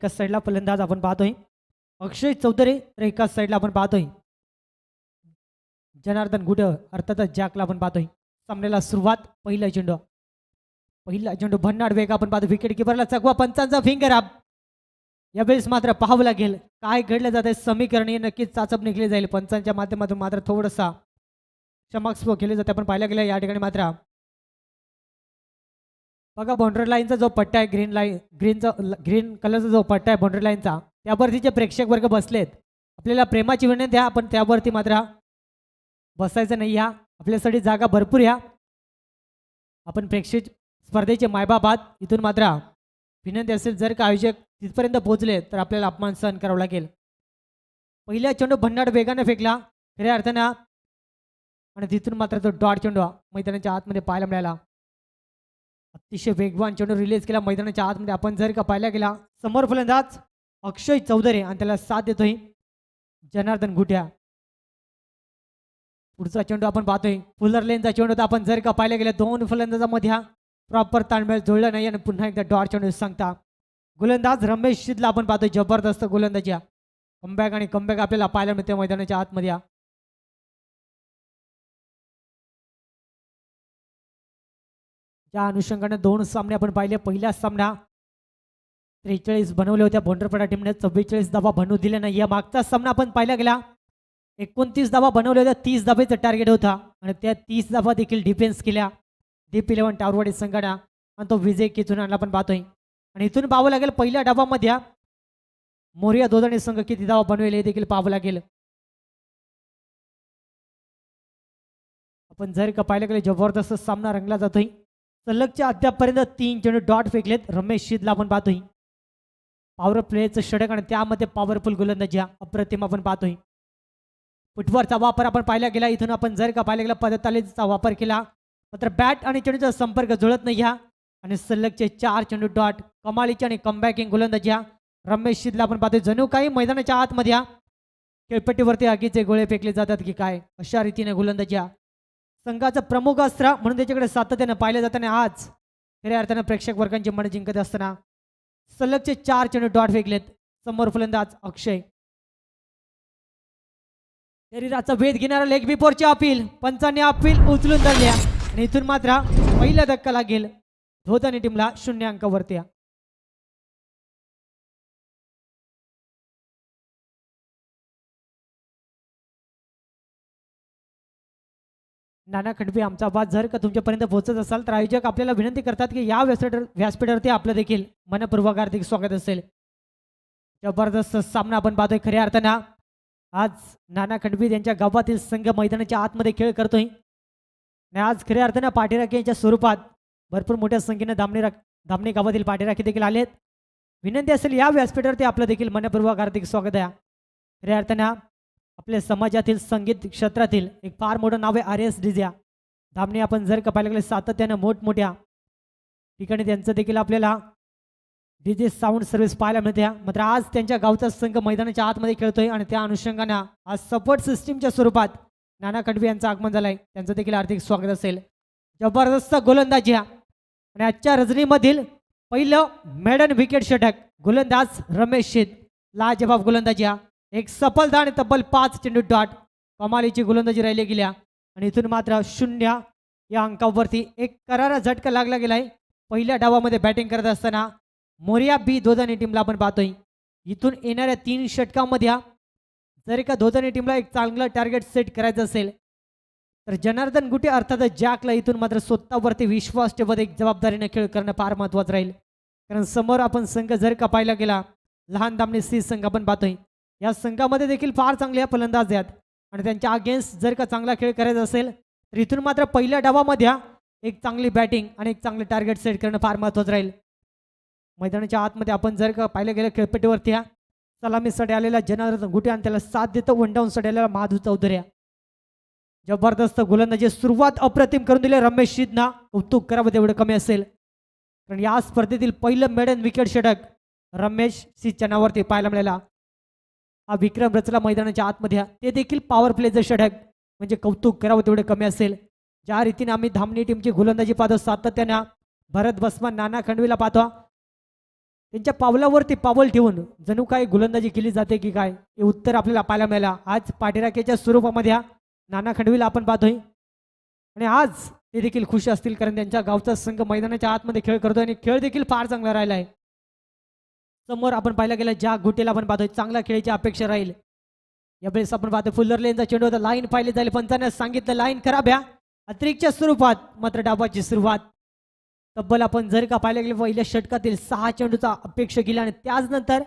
एका साईडला फलंदाज आपण पाहतोय अक्षय चौधरी, तर एका साईडला आपण पाहतोय जनार्दन गुड अर्थातच जॅकला आपण पाहतोय. सामन्याला सुरुवात. पहिला चेंडू भन्नाट वेग आपण पाहतो. विकेट किपरला चकवा, पंचांचा फिंगर अप. यावेळेस मात्र पाहावं लागेल काय घडलं जाते. समीकरण हे नक्कीच चाचप निघली जाईल पंचांच्या माध्यमातून. मात्र थोडंसा क्षमस्व केले जाते आपण पाहायला गेलं या ठिकाणी. मात्र बघा बाउंड्री लाईनचा जो पट्टा आहे ग्रीन कलरचा जो पट्टा आहे बाउंड्री लाईनचा, त्यावरती जे प्रेक्षक वर्ग बसलेत, आपल्याला प्रेमाची विनंती आहे आपण त्यावरती मात्र बसायचं नाही. या आपल्यासाठी जागा भरपूर या. आपण प्रेक्षक स्पर्धेचे मायबाप आहात. इथून मात्र विनंती असेल जर का आयोजक तिथपर्यंत पोहोचले तर आपल्याला अपमान सहन करावा लागेल. पहिला चेंडू भन्नाट वेगाने फेकला खऱ्या अर्थानं, आणि तिथून मात्र तो डॉट चेंडू मैदानाच्या आतमध्ये पाहायला मिळाला. अतिशय वेगवान चेंडू रिलीज केला मैदानाच्या आतमध्ये. आपण जर का पाहायला गेला समोर फलंदाज अक्षय चौधरी आणि त्याला साथ देतोय जनार्दन गुट्या. पुढचा चेंडू आपण पाहतोय फुलर लेनचा चेंडू होता. आपण जर का पाहायला गेलं दोन फलंदाजामध्ये प्रॉपर ताळमेळ जुळला नाही आणि पुन्हा एकदा डॉट चेंडू सांगता गोलंदाज रमेश शिदला आपण पाहतोय. जबरदस्त गोलंदाजी, कमबॅक आणि कमबॅक आपल्याला पाहायला मिळते मैदानाच्या आतमध्ये. ज्या अनुषंगाने दोन सामने आपण पाहिले, पहिला सामना 43 बनवले होत्या भोंडरपडा टीमने, 44 धावा बनवू दिले नाही. या मागचा सामना आपण पाहायला गेला 29 धावा बनवल्या होत्या, 30 धावेचं टार्गेट होता आणि त्या 30 धावा देखील डिफेन्स केल्या डीप 11 टावरवाडी संघाने आणि तो विजय किचून आणला आपण पाहतोय. आणि इथून पाहावं लागेल पहिल्या डावामध्ये मोरिया दोदाणी संघ किती धावा बनवेल हे देखील पाहावं लागेल. आपण जर का पाहायला गेले जबरदस्त सामना रंगला जातोय. सलगच्या अद्यापपर्यंत 3 चेंडू डॉट फेकलेत रमेश शिदला आपण पाहतोय. पॉवर प्लेचं षटक आणि त्यामध्ये पॉवरफुल गोलंदाजी अप्रतिम आपण पाहतोय. फुटबॉलचा वापर आपण पाहायला गेला. इथून आपण जर का पाहायला गेला पदतालीचा वापर केला, मात्र बॅट आणि चेंडूचा संपर्क जुळत नाही ह्या आणि सलगचे 4 चेंडू डॉट. कमालीची आणि कमबॅकिंग गोलंदाजी रमेश शिदला आपण पाहतोय. जणू काही मैदानाच्या आतमध्ये खेळपट्टीवरती आगीचे गोळे फेकले जातात की काय, अशा रीतीने गोलंदाजी संघाचं प्रमुख अस्त्र म्हणून त्याच्याकडे सातत्यानं पाहिलं जाताना आज खऱ्या अर्थानं प्रेक्षक वर्गांची मन जिंकत असताना सलगचे 4 चेंडू डॉट फेकलेत. समोर फलंदाज अक्षय. शरीराचा वेध घेणारा लेग बिफोरची अपील, पंचांनी अपील उचलून धरल्या आणि इथून मात्र पहिला धक्का लागेल धोतानी टीमला 0 अंकावरती. नाना खंडपी आमचा आवाज जर का तुमच्यापर्यंत पोहोचत असाल तर आयोजक आपल्याला विनंती करतात की या व्यासपीठावरती आपलं देखील मनपूर्वक हार्दिक स्वागत असेल. जबरदस्त सामना आपण पाहतोय खऱ्या अर्थानं. आज नाना खंडपी यांच्या गावातील संघ मैदानाच्या आतमध्ये खेळ करतोय आणि आज खऱ्या अर्थानं पाठीराखीच्या स्वरूपात भरपूर मोठ्या संख्येने धामणे गावातील पाठीराखी देखील आलेत. विनंती असेल या व्यासपीठावरती आपलं देखील मनपूर्वक हार्दिक स्वागत आहे. खऱ्या अर्थानं आपल्या समाजातील संगीत क्षेत्रातील एक फार मोठं नाव आहे RS DJ धामणे. आपण जर का पाहायला गेले सातत्यानं मोठमोठ्या ठिकाणी त्यांचं देखील आपल्याला DJ साऊंड सर्व्हिस पाहायला मिळते. मात्र आज त्यांच्या गावचा संघ मैदानाच्या आतमध्ये खेळतोय आणि त्या अनुषंगाने आज सपोर्ट सिस्टीमच्या स्वरूपात नाना खंडपी यांचं आगमन झालंय. त्यांचं देखील हार्दिक स्वागत असेल. जबरदस्त गोलंदाजी आणि आजच्या रजनीमधील पहिलं मेडन विकेट षटक गोलंदाज रमेश शिद. लाजवाब गोलंदाजी, एक सफलता आणि तब्बल 5 चेंडू डॉट. कमालीची गोलंदाजी राहिली गेल्या आणि इथून मात्र 0 या अंकावरती एक करारा झटका लागला गेलाय. पहिल्या डावामध्ये बॅटिंग करत असताना मोरिया बी दोदानी टीमला आपण पाहतोय. इथून येणाऱ्या 3 षटकांमध्ये जर का दोदानी टीमला एक चांगलं टार्गेट सेट करायचं असेल तर जनार्दन गुटे अर्थात जॅकला इथून मात्र स्वतःवरती विश्वास ठेवत एक जबाबदारीने खेळ करणं फार महत्त्वाचं राहील. कारण समोर आपण संघ जर का पाहायला गेला लहान दामणी सी संघ आपण पाहतोय. या संघामध्ये देखील फार चांगले फलंदाज आहेत आणि त्यांच्या अगेन्स्ट जर का चांगला खेळ करायचा असेल तर इथून मात्र पहिल्या डावामध्ये एक चांगली बॅटिंग आणि एक चांगले टार्गेट सेट करणं फार महत्त्वाचं राहील. मैदानाच्या आतमध्ये आपण जर का पाहिलं गेलं खेळपट्टीवरती सलामी साठी आलेला जनार्दन गुटे आणि त्याला साथ देतो वन डाऊन साठी आलेला माधू चौधरी. जबरदस्त गोलंदाजी सुरुवात अप्रतिम करून दिली रमेश शिदना. कौतुक करावं तेवढं कमी असेल कारण या स्पर्धेतील पहिलं मेडन विकेट षटक रमेश शिदच्या नावावरती पाहायला मिळाला. हा विक्रम रचला मैदानाच्या आतमध्ये, ते देखील पॉवर प्लेचं षटक म्हणजे कौतुक करावं तेवढे कमी असेल. ज्या रीतीने आम्ही धामणी टीमची गोलंदाजी पाहतो सातत्यानं भरत बसमान नाना खंडवीला पाहतो त्यांच्या पावलावरती पावल ठेवून जणू काय गोलंदाजी केली जाते की काय हे उत्तर आपल्याला पाहायला मिळालं आज पाठीराखेच्या स्वरूपामध्ये नाना खंडवीला आपण पाहतोय आणि आज ते देखील खुश असतील कारण त्यांच्या गावचा संघ मैदानाच्या आतमध्ये खेळ करतोय आणि खेळ देखील फार चांगला राहिला आहे समोर आपण पाहिलं गेलं ज्या गुटेला आपण पाहतोय चांगल्या खेळीची अपेक्षा राहील यावेळेस आपण पाहतो फुल्लर लेनचा चेंडू होता लाईन पाहिली जाईल पंचाने सांगितलं लाईन खराब ह्या अतिरिक्तच्या स्वरूपात मात्र डाबाची सुरुवात तब्बल आपण जर का पाहिलं गेलं पहिल्या षटकातील 6 चेंडूचा अपेक्षा केला आणि त्याचनंतर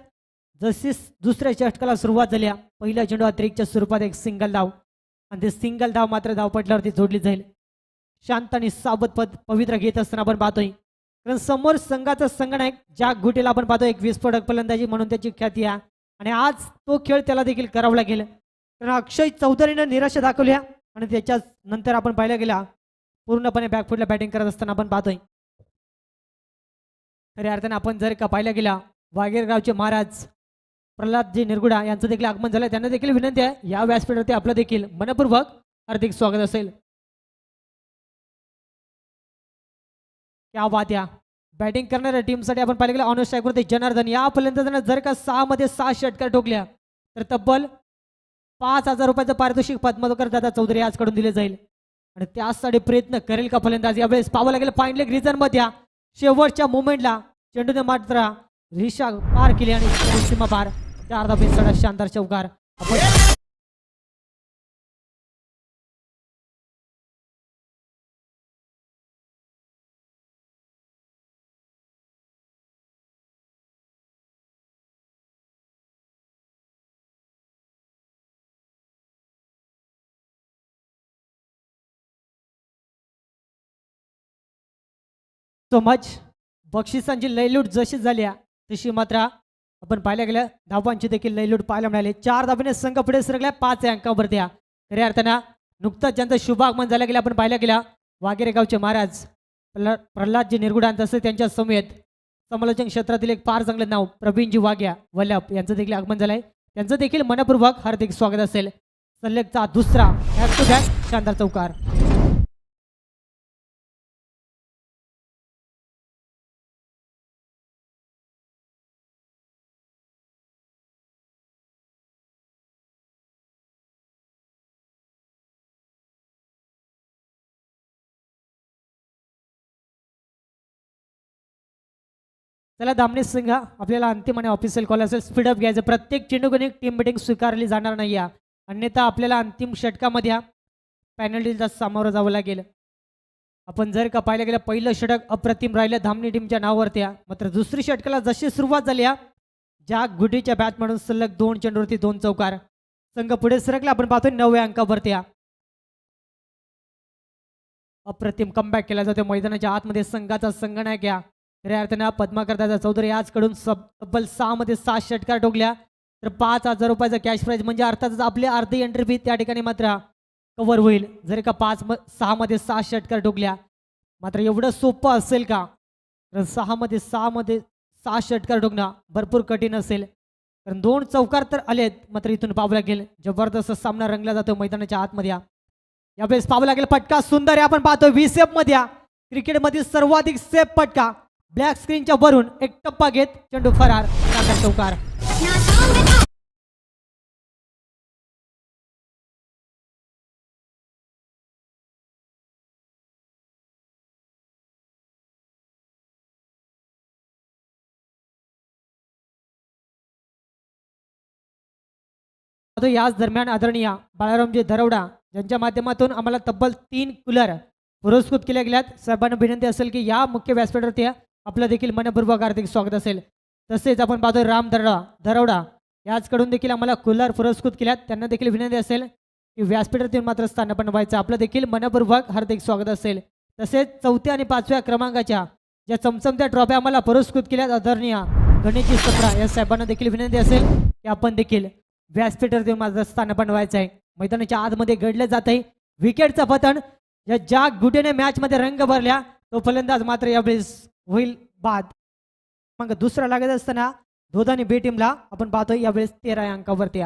जशी दुसऱ्या षटकाला सुरुवात झाली पहिल्या चेंडू अतिरिक्तच्या स्वरूपात एक सिंगल धाव आणि ते सिंगल धाव मात्र धावपटल्यावरती जोडली जाईल शांत आणि सावध पवित्र घेत असताना आपण पाहतोय कारण समोर संघाचा संगणक ज्या गुटेला आपण पाहतोय एक विस्फोटक फलंदाजी म्हणून त्याची ख्याती आहे आणि आज तो खेळ त्याला देखील करावा लागेल कारण अक्षय चौधरीनं निराशा दाखवल्या आणि त्याच्या नंतर आपण पाहिलं गेला पूर्णपणे बॅकफुटला बॅटिंग करत असताना आपण पाहतोय खऱ्या अर्थाने आपण जर का पाहिलं गेला वागेरगावचे महाराज प्रल्हादजी निरगुडा यांचं देखील आगमन झालं त्यांना देखील विनंती आहे या व्यासपीठावरती आपलं देखील मनपूर्वक हार्दिक स्वागत असेल क्या बात या बॅटिंग करणाऱ्या टीमसाठी आपण पाहिलं गेलं ऑन स्ट्राईकवरती जनार्दन या फलंदाजांना जर का 6 मध्ये 6 षटकार ठोकल्या तर तब्बल 5,000 रुपयाचं पारितोषिक पद्मकर दादा चौधरी आजकडून दिले जाईल आणि त्यासाठी प्रयत्न करेल का फलंदाज यावेळेस पाहावं लागेल फाईन लेग रिझन मध्ये शेवटच्या मुवमेंटला चेंडूने मात्र रिशा पार केली आणि सीमा पार 4 धावांचा शानदार चौकार सो मच बक्षिसांची लयलूट जशी झाली तशी मात्र आपण पाहिल्या गेल्या धावांची देखील लयलूट पाहायला मिळाली 4 धावांनी संघ पुढे सरकल्या 5 अंकावरती खऱ्या अर्थानं नुकताच ज्यांचं शुभागमन झालं गेलं आपण पाहिल्या गेला वागेरे गावचे महाराज प्रल्हादजी निरगुडा तसं त्यांच्या समेत समालोचन क्षेत्रातील एक फार चांगलं नाव प्रवीणजी वाघ्या वल्लभ यांचं देखील आगमन झालंय त्यांचं देखील मनपूर्वक हार्दिक स्वागत असेल सलगचा दुसरा बॅक टू बॅक शानदार चौकार चला दामने सिंग आपल्याला अंतिम आणि ऑफिशियल कॉल असेल स्पीडअप घ्यायचं प्रत्येक चेंडूकडून एक टीम मिटिंग स्वीकारली जाणार नाही अन्यथा आपल्याला अंतिम षटकामध्ये पॅनल्टीचा सामोरं जावं लागेल आपण जर का पाहिलं गेलं पहिलं षटक अप्रतिम राहिलं धामणी टीमच्या नावावरती मात्र दुसरी षटकाला जशी सुरुवात झाली ज्या गुडीच्या बॅट म्हणून सलग 2 चेंडूवरती 2 चौकार संघ पुढे सरकला आपण पाहतोय 9व्या अंकावरती अप्रतिम कमबॅक केला जातो मैदानाच्या आतमध्ये संघाचा संगणक खऱ्या अर्थानं पद्माकर दादा चौधरी आजकडून तब्बल 6 मध्ये 7 षटकार ठोकल्या तर 5,000 रुपयाचा कॅश प्राईज म्हणजे अर्थातच आपली अर्धी एंट्री फी त्या ठिकाणी मात्र कव्हर होईल जर का 6 मध्ये 7 षटकार ठोकल्या मात्र एवढं सोपं असेल का तर 6 मध्ये 6 षटकार ठोकणं भरपूर कठीण असेल कारण 2 चौकार तर आलेत मात्र इथून पाहावं लागेल जबरदस्त सामना रंगला जातो मैदानाच्या आतमध्ये यावेळेस पाहावं लागेल फटका सुंदर आहे आपण पाहतो व्हीसेफ मध्ये क्रिकेटमधील सर्वाधिक सेफ फटका ब्लॅक स्क्रीनच्या वरून एक टप्पा घेत चेंडू फरार चौकार याच दरम्यान आदरणीय बाळारामजी दरवडा ज्यांच्या माध्यमातून आम्हाला तब्बल 3 कूलर पुरस्कृत केल्या गेल्यात साहेबांना विनंती असेल की या मुख्य व्यासपीठावरती आपलं देखील मनपूर्वक हार्दिक स्वागत असेल तसेच आपण पाहतोय राम दरवडा याचकडून देखील आम्हाला कूलर पुरस्कृत केल्यात त्यांना देखील विनंती असेल की व्यासपीठावरती मात्र स्थान बनवायचं आपलं देखील मनपूर्वक हार्दिक स्वागत असेल तसेच 4थ्या आणि 5व्या क्रमांकाच्या ज्या चमचमत्या ट्रॉफ्या आम्हाला पुरस्कृत केल्यात आदरणीय गणेशजी सप्रा या साहेबांना देखील विनंती असेल की आपण देखील व्यासपीठावरती मात्र स्थान बनवायचं आहे मैदानाच्या आतमध्ये घडलं जात आहे विकेटचं पतन ज्या गुटेने मॅच मध्ये रंग भरल्या तो फलंदाज मात्र यावेळेस होईल बाद मग दुसरा लागत असताना दोधानी बी टीमला आपण पाहतोय यावेळेस 13 अंकावरती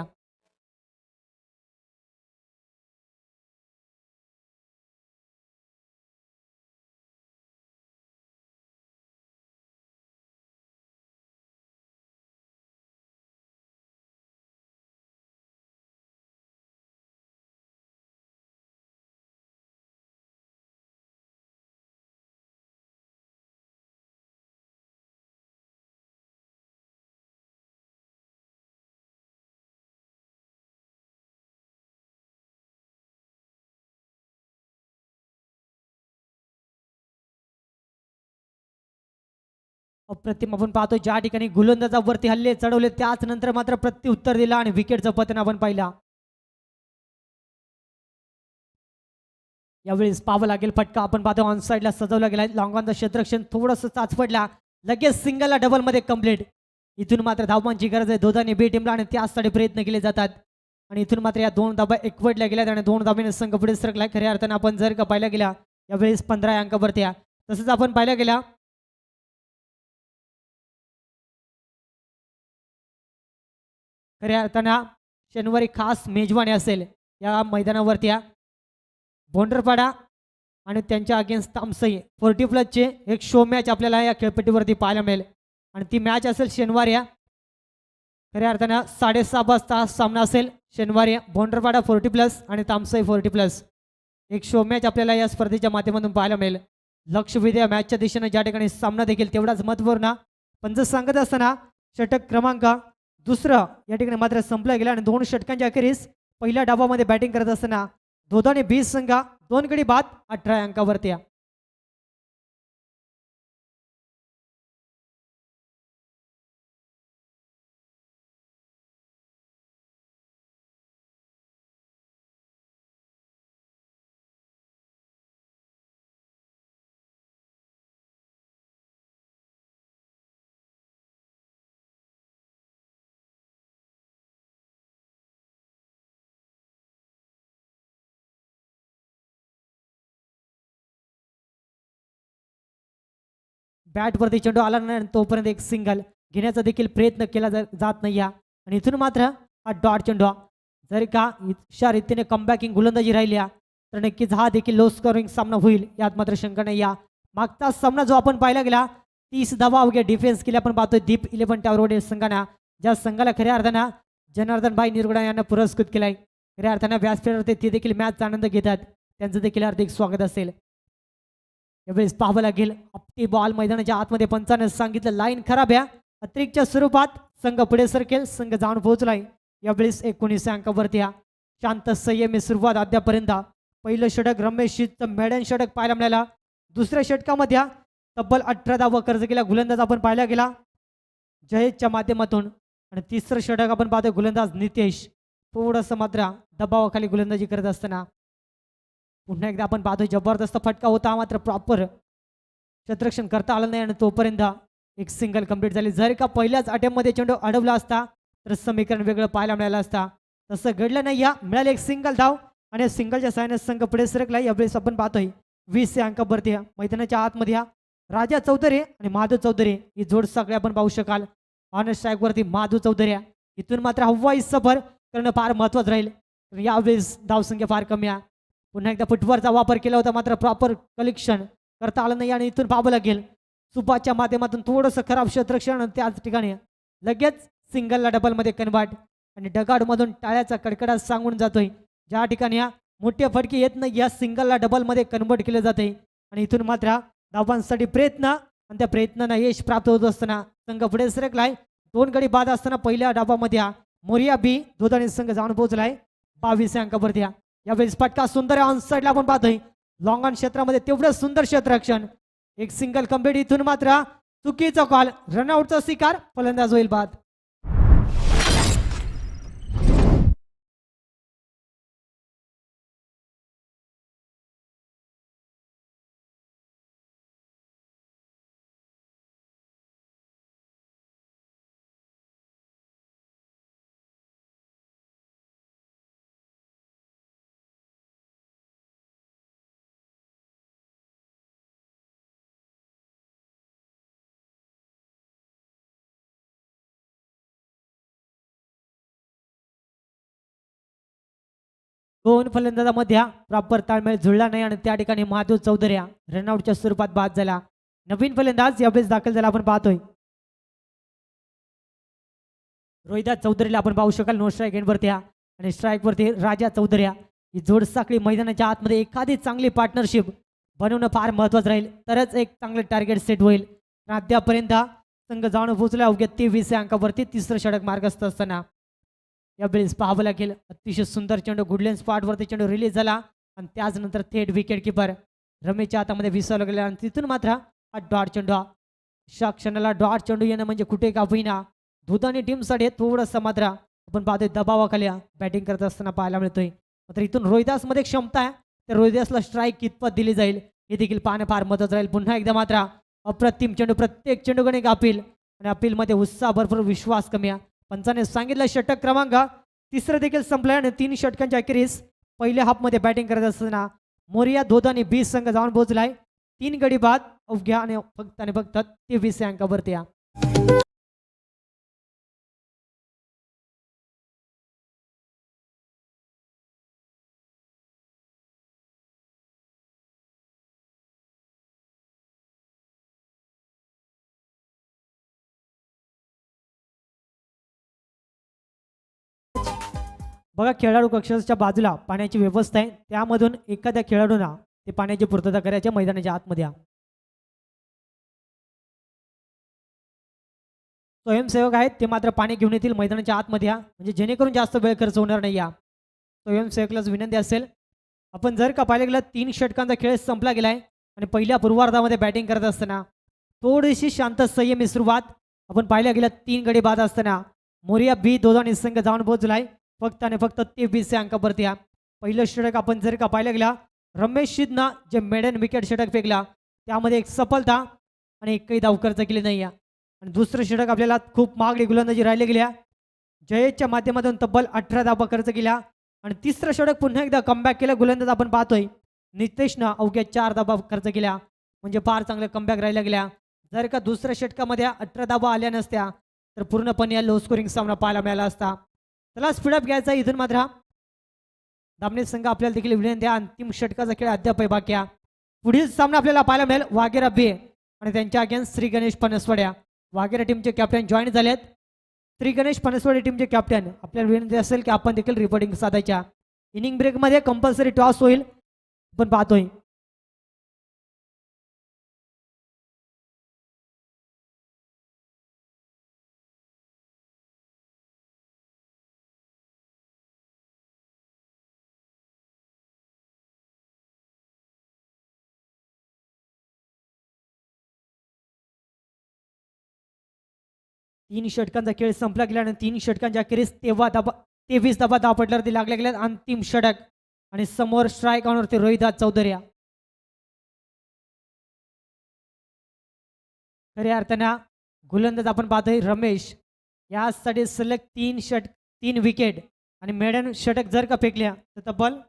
अप्रतिम आपण पाहतो ज्या ठिकाणी गोलंदाजावरती हल्ले चढवले त्याच नंतर मात्र प्रत्युत्तर दिला आणि विकेटचं पतन आपण पाहिला. यावेळेस पाहावं लागेल फटका आपण पाहतो ऑन साईडला सजवला गेला लॉंग ऑनचं क्षेत्ररक्षण थोडंसं चाच पडला लगेच सिंगलला डबलमध्ये कंप्लीट. इथून मात्र धावांची गरज आहे दोघांनी बी टीमला आणि त्यासाठी प्रयत्न केले जातात आणि इथून मात्र या दोन धाबा एकवटल्या गेल्यात आणि दोन धाब्याने संघ पुढे सरकला. खऱ्या अर्थानं आपण जर का पाहिला गेला यावेळेस 15 अंकावरती आहे. तसंच आपण पाहिला गेला खऱ्या अर्थानं शनिवारी खास मेजवानी असेल या मैदानावरती भोंडरपाडा आणि त्यांच्या अगेन्स्ट तामसई 40+ एक शो मॅच आपल्याला या खेळपट्टीवरती पाहायला मिळेल आणि ती मॅच असेल शनिवारी खऱ्या अर्थानं 6:30 वाजता सामना असेल शनिवारी भोंडरपाडा 40+ आणि तामसई 40+. एक शो मॅच आपल्याला या स्पर्धेच्या माध्यमातून पाहायला मिळेल. लक्ष विद्या मॅचच्या दिशेने ज्या ठिकाणी सामना देखील तेवढाच महत्त्वपूर्ण पंच सांगत असताना षटक क्रमांक दुसरं या ठिकाणी मात्र संपला गेला आणि 2 षटकांच्या अखेरीस पहिल्या डावामध्ये बॅटिंग करत असताना दोघांनी 20 संघ 2 गडी बाद 18 अंकावरती. बॅटवरती चेंडू आला नाही तोपर्यंत एक सिंगल घेण्याचा देखील प्रयत्न केला जात नाही आणि इथून मात्र हा डॉट चेंडू जर का अशा रीतीने कमबॅकिंग गोलंदाजी राहिली तर नक्कीच हा देखील लो स्कोरिंग सामना होईल यात मात्र शंका नाही. मागचा सामना जो आपण पाहिला गेला 30 धावा अवघ्या डिफेन्स केल्या आपण पाहतोय दीप 11 टॉवर संघाना ज्या संघाला खऱ्या अर्थानं जनार्दन भाई निरगुडा यांना पुरस्कृत केलाय. खऱ्या अर्थानं व्यासपीठावर ते देखील मॅचचा आनंद घेतात त्यांचं देखील हार्दिक स्वागत असेल. यावेळेस पाहावं लागेल अपटी बॉल मैदानाच्या आतमध्ये पंचाने सांगितलं लाईन खराब आहे अतिरिक्तच्या स्वरूपात संघ पुढे सरकेल संघ जाऊन पोहोचलाय. यावेळेस 19 अंकावरती शांत संयमी सुरुवात अद्यापर्यंत पहिलं षटक रमेशचं मेडन षटक पाहायला मिळाला. दुसऱ्या षटकामध्ये तब्बल 18 धावा कर्ज केला गोलंदाज आपण पाहायला गेला जयेशच्या माध्यमातून आणि तिसरं षटक आपण पाहतोय गोलंदाज नितेश थोडंसं मात्र दबावाखाली गोलंदाजी करत असताना पुन्हा एकदा आपण पाहतोय जबरदस्त फटका होता मात्र प्रॉपर क्षेत्ररक्षण करता आलं नाही आणि तोपर्यंत एक सिंगल कंप्लीट झाली. जर का पहिल्याच अटेम्पमध्ये चेंडू अडवला असता तर समीकरण वेगळं पाहायला मिळालं असता तसं घडलं नाही. मिळाले एक सिंगल धाव आणि सिंगलच्या सायन्स संघ पुढे सरकला. यावेळेस आपण पाहतोय 20 अंकावरती मैदानाच्या आतमध्ये राजा चौधरी आणि माधव चौधरी ही जोड सगळे आपण पाहू शकाल. ऑन स्ट्राईकवरती माधव चौधरी इथून मात्र हवाई सफर करणं फार महत्त्वाचं राहील. यावेळेस धावसंख्या फार कमी आहे. पुन्हा एकदा फुटबॉलचा वापर केला होता मात्र प्रॉपर कलेक्शन करता आलं नाही आणि इथून पाहावं लागेल सुपाच्या माध्यमातून थोडंसं खराब क्षेत्ररक्षण त्याच ठिकाणी लगेच सिंगलला डबलमध्ये कन्वर्ट आणि डगाडमधून टाळ्याचा कडकडाट सांगून जातोय. ज्या ठिकाणी मोठ्या फटके येत नाही या सिंगलला डबलमध्ये कन्वर्ट केले जाते आणि इथून मात्र धावांसाठी प्रयत्न आणि त्या प्रयत्नांना यश प्राप्त होत असताना संघ पुढे सरकलाय. 2 गडी बाद असताना पहिल्या डावामध्ये मोरिया बी दोधाने संघ जाऊन पोहोचलाय 22 अंकावरती. यावेळेस फटका सुंदर ऑन साईडला आपण पाहतोय लॉंग ऑन क्षेत्रामध्ये तेवढं सुंदर क्षेत्ररक्षण एक सिंगल कंप्लीट. इथून मात्र चुकीचा कॉल रनआउटचा शिकार फलंदाज होईल बाद. दोन फलंदाजामध्ये प्रॉपर ताळमेळ जुळला नाही आणि त्या ठिकाणी माधव चौधरी रनआउटच्या स्वरूपात बाद झाला. नवीन फलंदाज यावेळेस दाखल झाला आपण पाहतोय रोहिदास चौधरीला आपण पाहू शकाल नो स्ट्राईक एंडवरती आणि स्ट्राईकवरती राजा चौधरी. ही जोड साखळी मैदानाच्या आतमध्ये एखादी चांगली पार्टनरशिप बनवणं फार महत्त्वाचं राहील तरच एक चांगलं टार्गेट सेट होईल. अद्यापर्यंत संघ जाऊन पोहोचला अवघ्या 23 अंकावरती तिसरं षटक मार्गस्थ असताना यावेळेस पाहावं लागेल अतिशय सुंदर चेंडू गुडलेन स्पॉटवरती चेंडू रिलीज झाला आणि त्याचनंतर थेट विकेट किपर रमेशच्या हातामध्ये विसरला गेला आणि तिथून मात्र हा डॉट चेंडू अशा क्षणाला डॉट चेंडू येणं म्हणजे कुठे का होईना दुधानी टीमसाठी थोडंसं मात्र आपण पाहतोय दबावाखाली बॅटिंग करत असताना पाहायला मिळतोय. मात्र इथून रोहिदासमध्ये क्षमता आहे तर रोहिदासला स्ट्राईक कितपत दिली जाईल हे देखील पाहणं फार महत्त्वाचं राहील. पुन्हा एकदा मात्र अप्रतिम चेंडू, प्रत्येक चेंडूकडे एक अपील आणि अपीलमध्ये उत्साह भरपूर, विश्वास कमी आहे. पंचाने सांगितलं षटक क्रमांक तिसरं देखील संपलं आणि 3 षटकांच्या अखेरीस पहिल्या हाफमध्ये बॅटिंग करत असताना मोरिया धोधानी 20 संघ जाऊन पोहोचलाय. 3 गडी बाद अवघ्या आणि फक्त 23 अंकावरती. बघा खेळाडू कक्षाच्या बाजूला पाण्याची व्यवस्था आहे, त्यामधून एखाद्या खेळाडूंना ते पाण्याची पूर्तता करायच्या मैदानाच्या आतमध्ये स्वयंसेवक आहेत ते मात्र पाणी घेऊन येतील मैदानाच्या आतमध्ये म्हणजे जेणेकरून जास्त वेळ खर्च होणार नाही. स्वयंसेवकलाच विनंती असेल. आपण जर का पाहिलं गेलं 3 षटकांचा खेळ संपला गेलाय आणि पहिल्या पूर्वार्धामध्ये बॅटिंग करत असताना थोडीशी शांत संयमी सुरुवात आपण पाहिल्या गेल्या 3 गडी बाद असताना मोरिया बी दोघांनी संघ जाऊन पोहोचलाय फक्त आणि फक्त 23 अंकावरती. पहिलं षटक आपण जर का पाहिलं गेला रमेश शिदना जे मेडन विकेट षटक फेकला त्यामध्ये एक सफलता आणि एकही धाव खर्च केली नाही. आणि दुसरं षटक आपल्याला खूप महागडी गोलंदाजी राहिले गेल्या, जयेशच्या माध्यमातून तब्बल 18 धावा खर्च केल्या. आणि तिसरं षटक पुन्हा एकदा कमबॅक केलं गोलंदाज आपण पाहतोय नितेशनं अवघ्या 4 धावा खर्च केल्या म्हणजे फार चांगलं कमबॅक राहिल्या गेल्या. जर का दुसऱ्या षटकामध्ये 18 धावा आल्या नसत्या तर पूर्णपणे लो स्कोरिंग सामना पाहायला मिळाला असता. त्याला स्पीडअप घ्यायचा इथून मात्र दामने संघ आपल्याला देखील विनंती आहे. अंतिम षटकाचा खेळ अद्याप बाकी आहे. पुढील सामना आपल्याला पाहायला मिळेल वाघेरा बी आणि त्यांच्या अगेन्स्ट श्री गणेश पनसवाड्या. वाघेरा टीमचे कॅप्टन जॉईन झालेत. श्री गणेश पनसवाडी टीमचे कॅप्टन आपल्याला विनंती असेल की आपण देखील रिपोर्टिंग साधायच्या. इनिंग ब्रेकमध्ये कंपल्सरी टॉस होईल आपण पाहतोय. तीन षटकांचा खेळ संपला गेला आणि 3 षटकांच्या अखेरीस 23 धाबा धावपटल्यावरती लागल्या गेल्यात. अंतिम षटक आणि समोर स्ट्राईक ऑनवरती रोहिदास चौधरी. खऱ्या अर्थानं गोलंदाज आपण पाहतोय रमेश यासाठी सलग 3 विकेट आणि मेडन षटक जर का फेकल्या तर तब्बल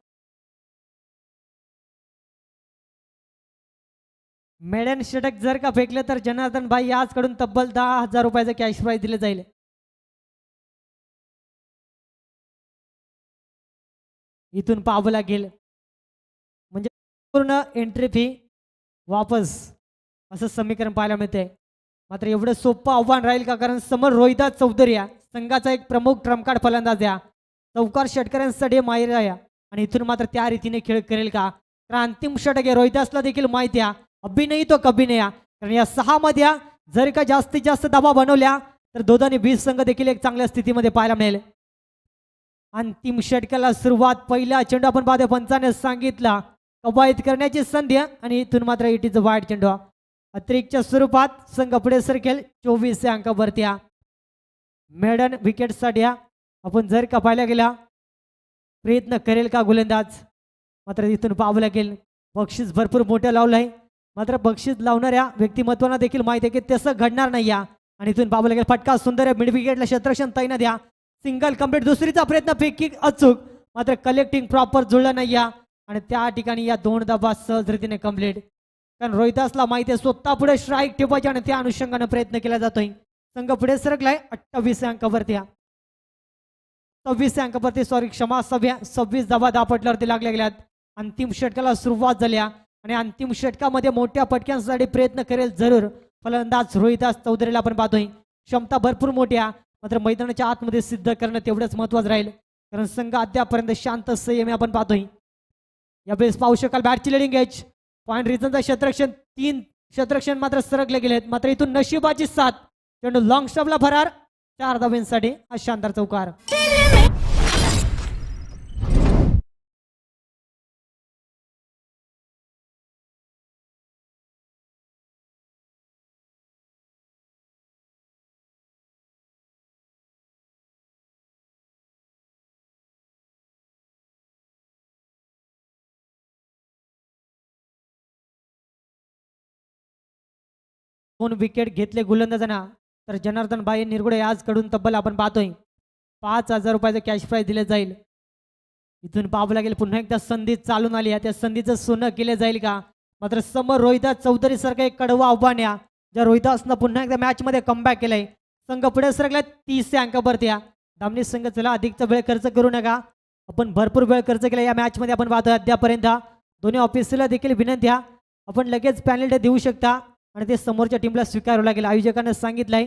मेडन षटक जर का फेकले तर जनार्दन भाई याचकडून तब्बल 10,000 रुपयाचं कॅश प्राईज दिले जाईल. इथून पाहावं लागेल म्हणजे पूर्ण एंट्री फी वापस असं समीकरण पाहायला मिळते. मात्र एवढं सोपं आव्हान राहील का, कारण समोर रोहिदास चौधरी संघाचा एक प्रमुख ट्रम्पकार्ड फलंदाज या चौकार षटकारांसाठी माहीर आहे आणि इथून मात्र त्या रीतीने खेळ करेल का, तर अंतिम षटक आहे रोहिदासला देखील माहिती आहे अभी नाही तो कभी नाही. कारण या 6 मध्ये जर का जास्तीत जास्त दबाव बनवल्या तर दोघांनी 20 संघ देखील एक चांगल्या स्थितीमध्ये पाहायला मिळेल. अंतिम षटकाला सुरुवात पहिला चेंडू आपण पाहतो पंचाने सांगितला कवायत करण्याची संधी आणि इथून मात्र इट इज वाईट चेंडू अतिरिक्तच्या स्वरूपात संघ पुढे सरकेल 24 अंकावरती. मेडन विकेटसाठी आपण जर का पाहायला गेला प्रयत्न करेल का गोलंदाज, मात्र इथून पाहावं लागेल बक्षीस भरपूर मोठं लावलं आहे. मात्र बक्षीस लावणाऱ्या व्यक्तिमत्वांना देखील माहिती आहे की तसं घडणार नाही आणि इथून पाहावं लागेल फटका सुंदर मिड विकेटला क्षेत्ररक्षण तैनात द्या. सिंगल कंप्लीट दुसरीचा प्रयत्न फेकी अचूक मात्र कलेक्टिंग प्रॉपर जुळलं नाही आणि त्या ठिकाणी या 2 धाबा सहजरीतीने कंप्लीट. कारण रोहिदासला माहिती आहे स्वतः पुढे स्ट्राईक ठेवायचे आणि त्या अनुषंगाने प्रयत्न केला जातोय. संघ पुढे सरकलाय 28 अंकावरती 26 अंकावरती क्षमा 26 धाबा धापटल्यावरती लागल्या गेल्यात. अंतिम षटकाला सुरुवात झाल्या आणि अंतिम षटकामध्ये मोठ्या पटक्यांसाठी प्रयत्न करेल जरूर फलंदाज रोहिदास चौधरीला आपण पाहतोय. क्षमता भरपूर मोठी मात्र मैदानाच्या आतमध्ये सिद्ध करणं तेवढंच महत्वाचं राहील कारण संघ अद्यापर्यंत शांत संयमी आपण पाहतोय. यावेळेस पाहू शकाल बॅटची लिडिंग एज पॉईंट रिझनचा क्षेत्ररक्षण 3 क्षेत्ररक्षण मात्र सरकले गेलेत. मात्र इथून नशिबाची साथ चेंडू लॉंग स्टॉपला फरार 4 धाब्यांसाठी हा शानदार चौकार. 2 विकेट घेतले गोलंदाजांना. तर जनार्दन भाई निरगुडे आजकडून तब्बल आपण पाहतोय 5,000 रुपयाचं कॅश प्राईज दिले जाईल. इथून पाहावं लागेल पुन्हा एकदा संधी चालून आली आहे, त्या संधीचं सोनं केलं जाईल का. मात्र समोर रोहिदास चौधरी सारखं एक कडवं आव्हान या, ज्या रोहिदासनं पुन्हा एकदा मॅचमध्ये कमबॅक केलंय. संघ पुढे सरकला 30 अंकावरती या. दामनी संघ चला अधिकचा वेळ खर्च करू नका, आपण भरपूर वेळ खर्च केला या मॅचमध्ये आपण पाहतोय अद्यापर्यंत. दोन्ही ऑफिसला देखील विनंती आहे, आपण लगेच पॅनल्टी देऊ शकता आणि ते समोरच्या टीमला स्वीकारावं लागेल. आयोजकांना सांगितलंय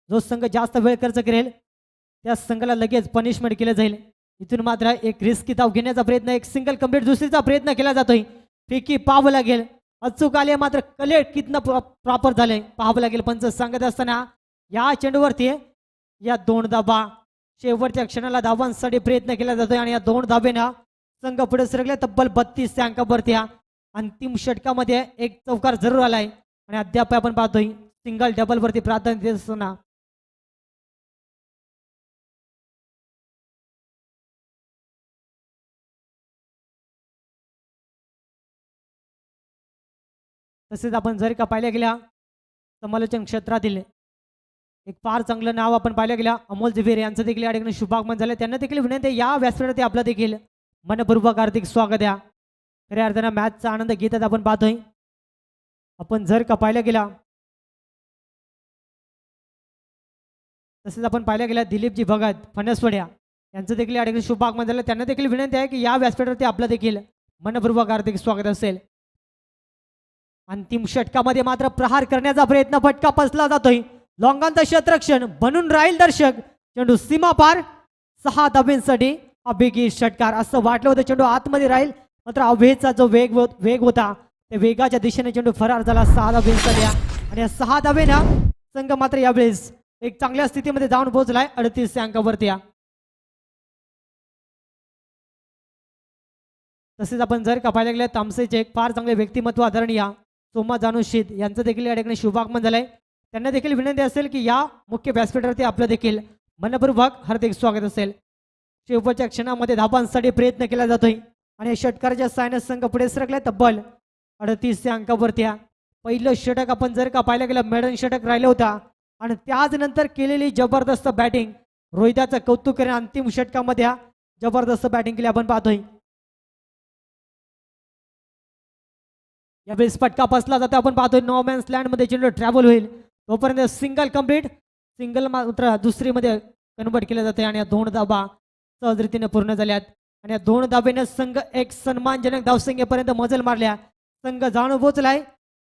जो संघ जास्त वेळ खर्च करेल त्या संघाला लगेच पनिशमेंट केलं जाईल. इथून मात्र एक रिस्की धाव घेण्याचा प्रयत्न, एक सिंगल कंप्लीट दुसरीचा प्रयत्न केला जातोय. फेकी पाहावं लागेल, अचूक आले मात्र कलेक्ट कितनं प्रॉपर झाले पाहावं लागेल. पंच सांगत असताना या चेंडूवरती या 2 धाबा शेवटच्या क्षणाला धावांसाठी प्रयत्न केला जातोय आणि या 2 धाबेनं संघ पुढे सरकले तब्बल 32 अंकावरती. अंतिम षटकामध्ये एक चौकार जरूर आलाय आणि अद्याप आपण पाहतोय सिंगल डबल वरती प्राधान्य देत असताना तसेच आपण जर का पाहिल्या गेल्या समालोचन क्षेत्रातील एक फार चांगलं नाव आपण पाहिलं गेलं अमोल झवेर यांचं देखील या ठिकाणी शुभागमन झालं. त्यांना देखील विनंती आहे या व्यासपीठावरती आपलं देखील मनपूर्वक हार्दिक स्वागत द्या. खऱ्या अर्थानं मॅचचा आनंद घेतात आपण पाहतोय. आपण जर का पाहिलं गेला तसेच आपण पाहिलं गेला दिलीपजी भगत फणसवड्या यांचं देखील या ठिकाणी शुभागमन झालं. त्यांना देखील विनंती आहे की या व्यासपीठावरती आपलं देखील मनपूर्वक हार्दिक स्वागत असेल. अंतिम षटकामध्ये मात्र प्रहार करण्याचा प्रयत्न, फटका पसला जातोय. लॉंगांचा क्षेत्ररक्षण बनून राहील दर्शक, चेंडू सीमा पार 6 धाब्यांसाठी अभिगी षटकार. असं वाटलं होतं चेंडू आतमध्ये राहील, मात्र अभेचा जो वेग होता त्या वेगाच्या दिशेने चेंडू फरार झाला 6 धाब्यांसाठी. आणि या 6 धाब्यानं संघ मात्र यावेळेस एक चांगल्या स्थितीमध्ये जाऊन पोहोचलाय 38 अंकावरती. तसेच आपण जर का पाहायला गेलं तामसेचे एक फार चांगले व्यक्तिमत्व आदरणीय सोमा जानुशीद यांचं देखील या ठिकाणी शुभागमन झालंय. त्यांना देखील विनंती असेल की या मुख्य व्यासपीठावरती आपलं देखील मनपूर्वक हार्दिक स्वागत असेल. शेवटच्या क्षणामध्ये धाबांसाठी प्रयत्न केला जातोय आणि षटकाराच्या सायनं संघ पुढे सरकलाय तब्बल 38 अंकावरती. पहिलं षटक आपण जर का पाहायला गेलं मेडन षटक राहिलं होता आणि त्याच नंतर केलेली जबरदस्त बॅटिंग, रोहिदाचं कौतुक करून अंतिम षटकामध्ये जबरदस्त बॅटिंग केली आपण पाहतोय. यावेळेस फटका बसला जातो आपण पाहतोय. नो मॅन्स लँड मध्ये चेंडू ट्रॅव्हल होईल तोपर्यंत सिंगल कंप्लीट, सिंगल मात्र दुसरीमध्ये कन्वर्ट केलं जाते आणि या 2 धाबा सहज रीतीने पूर्ण झाल्यात आणि या 2 धाबेने संघ एक सन्मानजनक धावसंख्येपर्यंत मजल मारल्या. संघ जाणून पोहोचलाय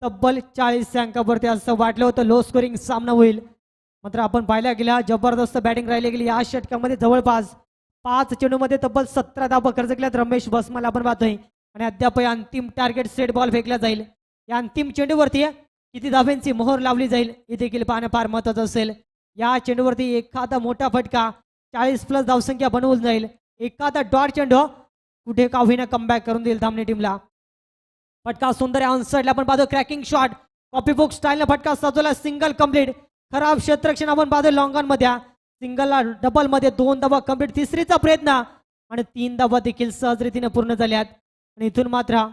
तब्बल 40 अंकावरती. असं वाटलं होतं लो स्कोरिंग सामना होईल, मात्र आपण पाहायला गेला जबरदस्त बॅटिंग राहिली गेली. या षटकामध्ये जवळपास 5 चेंडूमध्ये तब्बल 17 धाबा खर्च केल्यात रमेश बसमाल आपण पाहतोय. आणि अद्याप अंतिम टार्गेट सेट बॉल फेकला जाईल. या अंतिम चेंडूवरती किती धाब्यांची मोहर लावली जाईल हे देखील पाहणं फार महत्वाचं असेल. या चेंडूवरती एखादा मोठा फटका 40+ धावसंख्या बनवून जाईल. एखादा डॉट चेंडू कुठे का होईना कमबॅक करून देईल धामणी टीमला. फटका सुंदर ऑन साइडला आपण पाहतो, क्रॅकिंग शॉट कॉपी बुक स्टाईलला फटका सजवला, सिंगल कंप्लीट. खराब क्षेत्ररक्षण आपण पाहतो लॉंगॉन मध्ये, सिंगलला डबल मध्ये 2 धाबा कंप्लीट, तिसरीचा प्रयत्न आणि 3 धाबा देखील सहज रीतीने पूर्ण झाल्यात. आणि इथून मात्र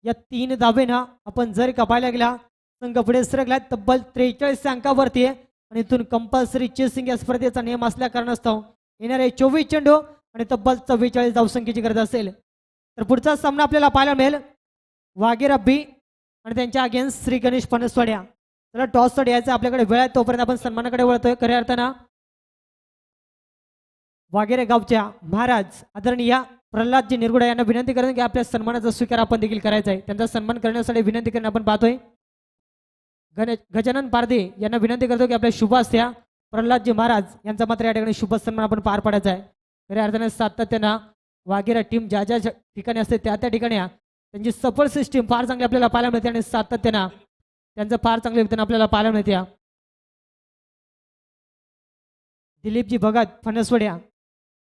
या 3 धाबेनं आपण जर का पाहायला गेला संघ पुढे सरकला तब्बल 43 अंकावरती आणि इथून कंपल्सरी चेसिंग या स्पर्धेचा नियम असल्या कारणास्तव येणारे 24 चेंडू आणि तब्बल 44 धावसंख्येची गरज असेल. तर पुढचा सामना आपल्याला पाहायला मिळेल वागेरा बी आणि त्यांच्या अगेन्स्ट श्री गणेश फणसवाड्या. त्याला टॉससाठी यायचं आपल्याकडे वेळ आहे, तोपर्यंत आपण सन्मानाकडे वळतोय. खऱ्या अर्थानं वागेरे गावच्या महाराज आदरणीय प्रल्हादजी निरगुडे यांना विनंती करून की आपल्या सन्मानाचा स्वीकार आपण देखील करायचा आहे. त्यांचा सन्मान करण्यासाठी विनंती करून आपण पाहतोय गजानन पारदे यांना विनंती करतो की आपल्या शुभास्या प्रल्हादजी महाराज यांचा मात्र या ठिकाणी शुभ सन्मान आपण पार पाडायचा आहे. खऱ्या अर्थाने सातत्यानं वागेरा टीम ज्या ज्या ठिकाणी असते त्या त्या ठिकाणी त्यांची सपोर्ट सिस्टीम फार चांगली आपल्याला पाहायला मिळते आणि सातत्यानं त्यांचं फार चांगले विधान आपल्याला पाहायला मिळते. दिलीपजी भगत फणसवड्या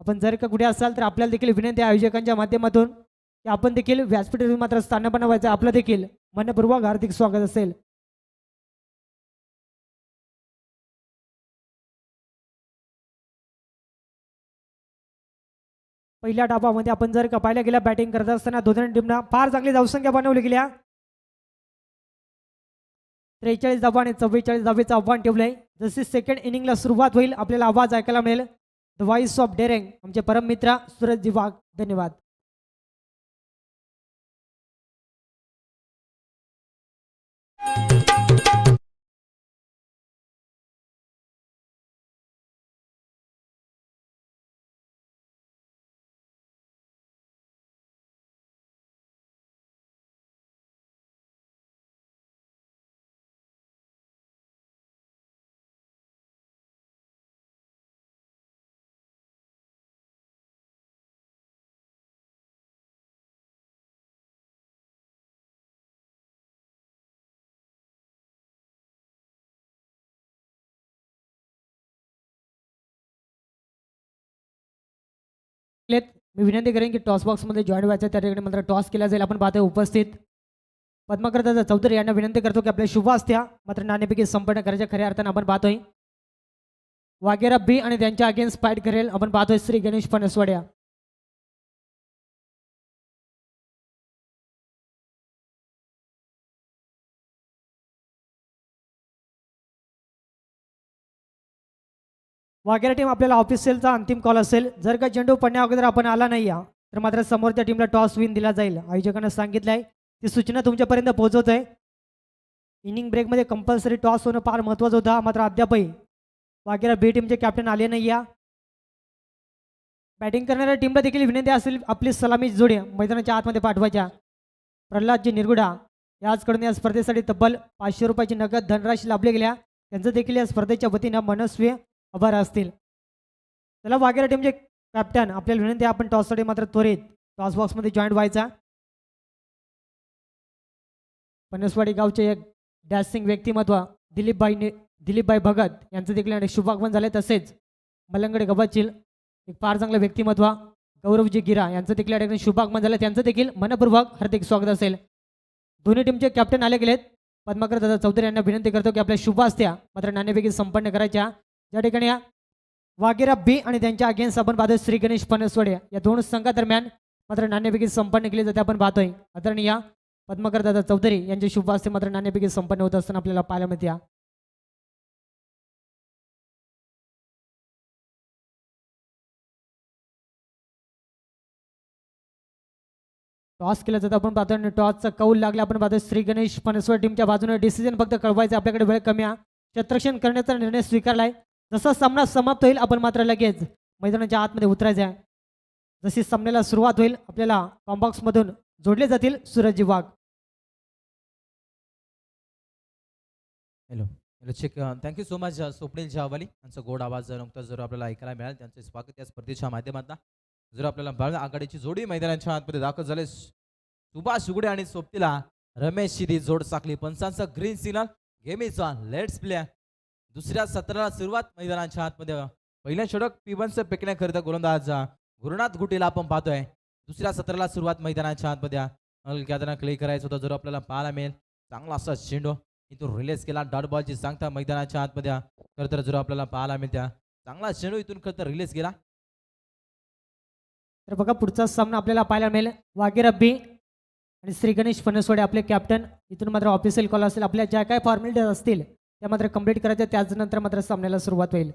आपण जर का कुठे असाल तर आपल्याला देखील विनंती आहे आयोजकांच्या माध्यमातून की आपण देखील व्यासपीठावर मात्र स्थान बनवायचं, आपलं देखील मनपूर्वक हार्दिक स्वागत असेल. पहिल्या डाबामध्ये आपण जर का पाहायला गेला बॅटिंग करत असताना दोन्ही टीमना फार चांगली धावसंख्या बनवली गेल्या. 43 धावा आणि 44 धावेचं आव्हान ठेवलंय. जशी सेकंड इनिंगला सुरुवात होईल आपल्याला आवाज ऐकायला मिळेल. द व्हॉइस ऑफ डेअरिंग आमचे परम मित्र सूरज वाघ. धन्यवाद. मी विनंती करेन की टॉस बॉक्समध्ये जॉईन व्हायचं त्या ठिकाणी मात्र टॉस केला जाईल. आपण पाहतोय उपस्थित पद्माकर दादा चौधरी यांना विनंती करतो की आपल्या शुभ असत्या मात्र नाणेफेकी संपन्न करायच्या खऱ्या अर्थानं आपण पाहतोय. वागेरा बी आणि त्यांच्या अगेन्स्ट फाईट करेल आपण पाहतोय श्री गणेश फणसवाड्या. वागेरा टीम आपल्याला ऑफिशियलचा अंतिम कॉल असेल. जर का चेंडू पडण्या अगोदर आपण आला नाही तर मात्र समोरच्या टीमला टॉस विन दिला जाईल. आयोजकांना सांगितलं आहे ती सूचना तुमच्यापर्यंत पोहोचवत आहे. इनिंग ब्रेकमध्ये कंपल्सरी टॉस होणं फार महत्त्वाचं होतं. मात्र अद्यापही वागेरा बी टीमचे कॅप्टन आले नाही. बॅटिंग करणाऱ्या टीमला देखील विनंती असेल आपली सलामी जोडी मैदानाच्या आतमध्ये पाठवायच्या. प्रल्हादजी निरगुडा याचकडून या स्पर्धेसाठी तब्बल 500 रुपयाची नगद धनराशी लाभली गेल्या. त्यांचं देखील या स्पर्धेच्या वतीनं मनस्वी आभार असतील. चला वागेरा टीमचे कॅप्टन आपल्याला विनंती आपण टॉससाठी मात्र त्वरित टॉस बॉक्समध्ये जॉईन व्हायचा. पनसवाडी गावचे एक डॅशिंग व्यक्तिमत्व दिलीपभाई भगत यांचं देखील अनेक शुभागमन झाले. तसेच मलंगडे गबाचील एक फार चांगलं व्यक्तिमत्व गौरवजी गिरा यांचं देखील या ठिकाणी शुभागमन झालं. त्यांचं देखील मनपूर्वक हार्दिक स्वागत असेल. दोन्ही टीमचे कॅप्टन आले गेलेत. पद्माकर दादा चौधरी यांना विनंती करतो की आपल्या शुभ असत्या मात्र नाणेफेकी संपन्न करायच्या. ज्या ठिकाणी वागेरा बी आणि त्यांच्या अगेन्स्ट आपण पाहतोय श्री गणेश फणसवाडे या दोन संघादरम्यान मात्र नाणेफेकी संपन्न केली जाते. आपण पाहतोय आदरणीय पद्माकर दादा चौधरी यांचे शुभ असते मात्र नाणेफेकी संपन्न होत असताना आपल्याला पाहायला मिळते. टॉस केला जातं आपण पाहतोय आणि टॉसचा कौल लागला. आपण पाहतोय श्री गणेश फणसवाड टीमच्या बाजूने डिसिजन फक्त कळवायचं. आपल्याकडे वेळ कमी आहे. क्षेत्ररक्षण करण्याचा निर्णय स्वीकारलाय. जसा सामना समाप्त होईल आपण मात्र लगेच मैदानाच्या आतमध्ये उतरायचं आहे. जशी सामन्याला सुरुवात होईल आपल्याला कॉम्बॉक्समधून जोडले जातील Suraj Wagh. Hello hello check. Thank you so much Swapnil Jawali यांचा गोड आवाज नुकताच जर आपल्याला ऐकायला मिळाला. त्यांचे स्वागत या स्पर्धेच्या माध्यमातून. जर आपल्याला बाळ आघाडीची जोडी मैदानाच्या आतमध्ये दाखल झाले. सुभाष उघडे आणि सोबतीला रमेश शिदी जोड Sakli. पंचांचा green signal गेमीचा let's play. दुसऱ्या सत्राला सुरुवात मैदानाच्या आतमध्ये. पहिल्या षटक पिबन्स फेकण्याकरिता गोलंदाज गुरुनाथ गुटेला आपण पाहतोय. दुसऱ्या सत्राला सुरुवात मैदानाच्या आतमध्ये. हलक्यानं क्ले करायचं होतं. जर आपल्याला पाहायला मिळेल चांगला असा चेंडू इथून रिलीज केला. डॉट बॉलची सांगता मैदानाच्या आतमध्ये खरं तर जर आपल्याला पाहायला मिळत्या चांगला चेंडू इथून खरं तर रिलीज केला. तर बघा पुढचा सामना आपल्याला पाहायला मिळेल. वागेरा बी आणि श्री गणेश फणसवाडे आपले कॅप्टन. इथून मात्र ऑफिशियल कॉल असेल. आपल्या ज्या काय फॉर्मॅलिटीज असतील त्या मात्र कंप्लीट करायच्या. त्याच नंतर मात्र सामन्याला सुरुवात होईल.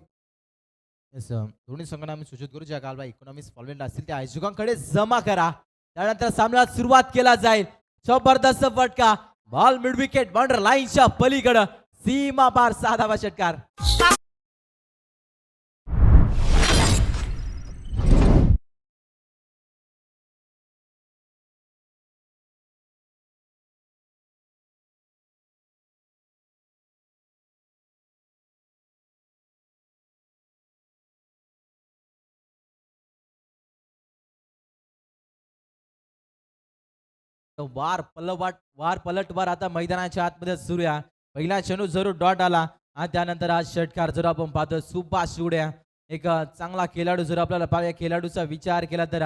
दोन्ही संघांना आम्ही सूचित करू ज्या कालवा इकॉनॉमिक्स फॉलोवेंट असतील त्या आयोजकांकडे जमा करा. त्यानंतर सामन्याला सुरुवात केला जाईल. जबरदस्त फटका. बॉल मिड विकेट बाउंड्री लाईनच्या पलीकडे सीमा पार 6 धावा षटकार. वार पलटवार आता मैदानाच्या आतमध्ये सुरू आहे. पहिला चेंडू जरूर डॉट आला आणि त्यानंतर आज षटकार जर आपण पाहतो सुभाष उड्या एक चांगला खेळाडू. जर आपल्याला पाहिजे खेळाडूचा विचार केला तर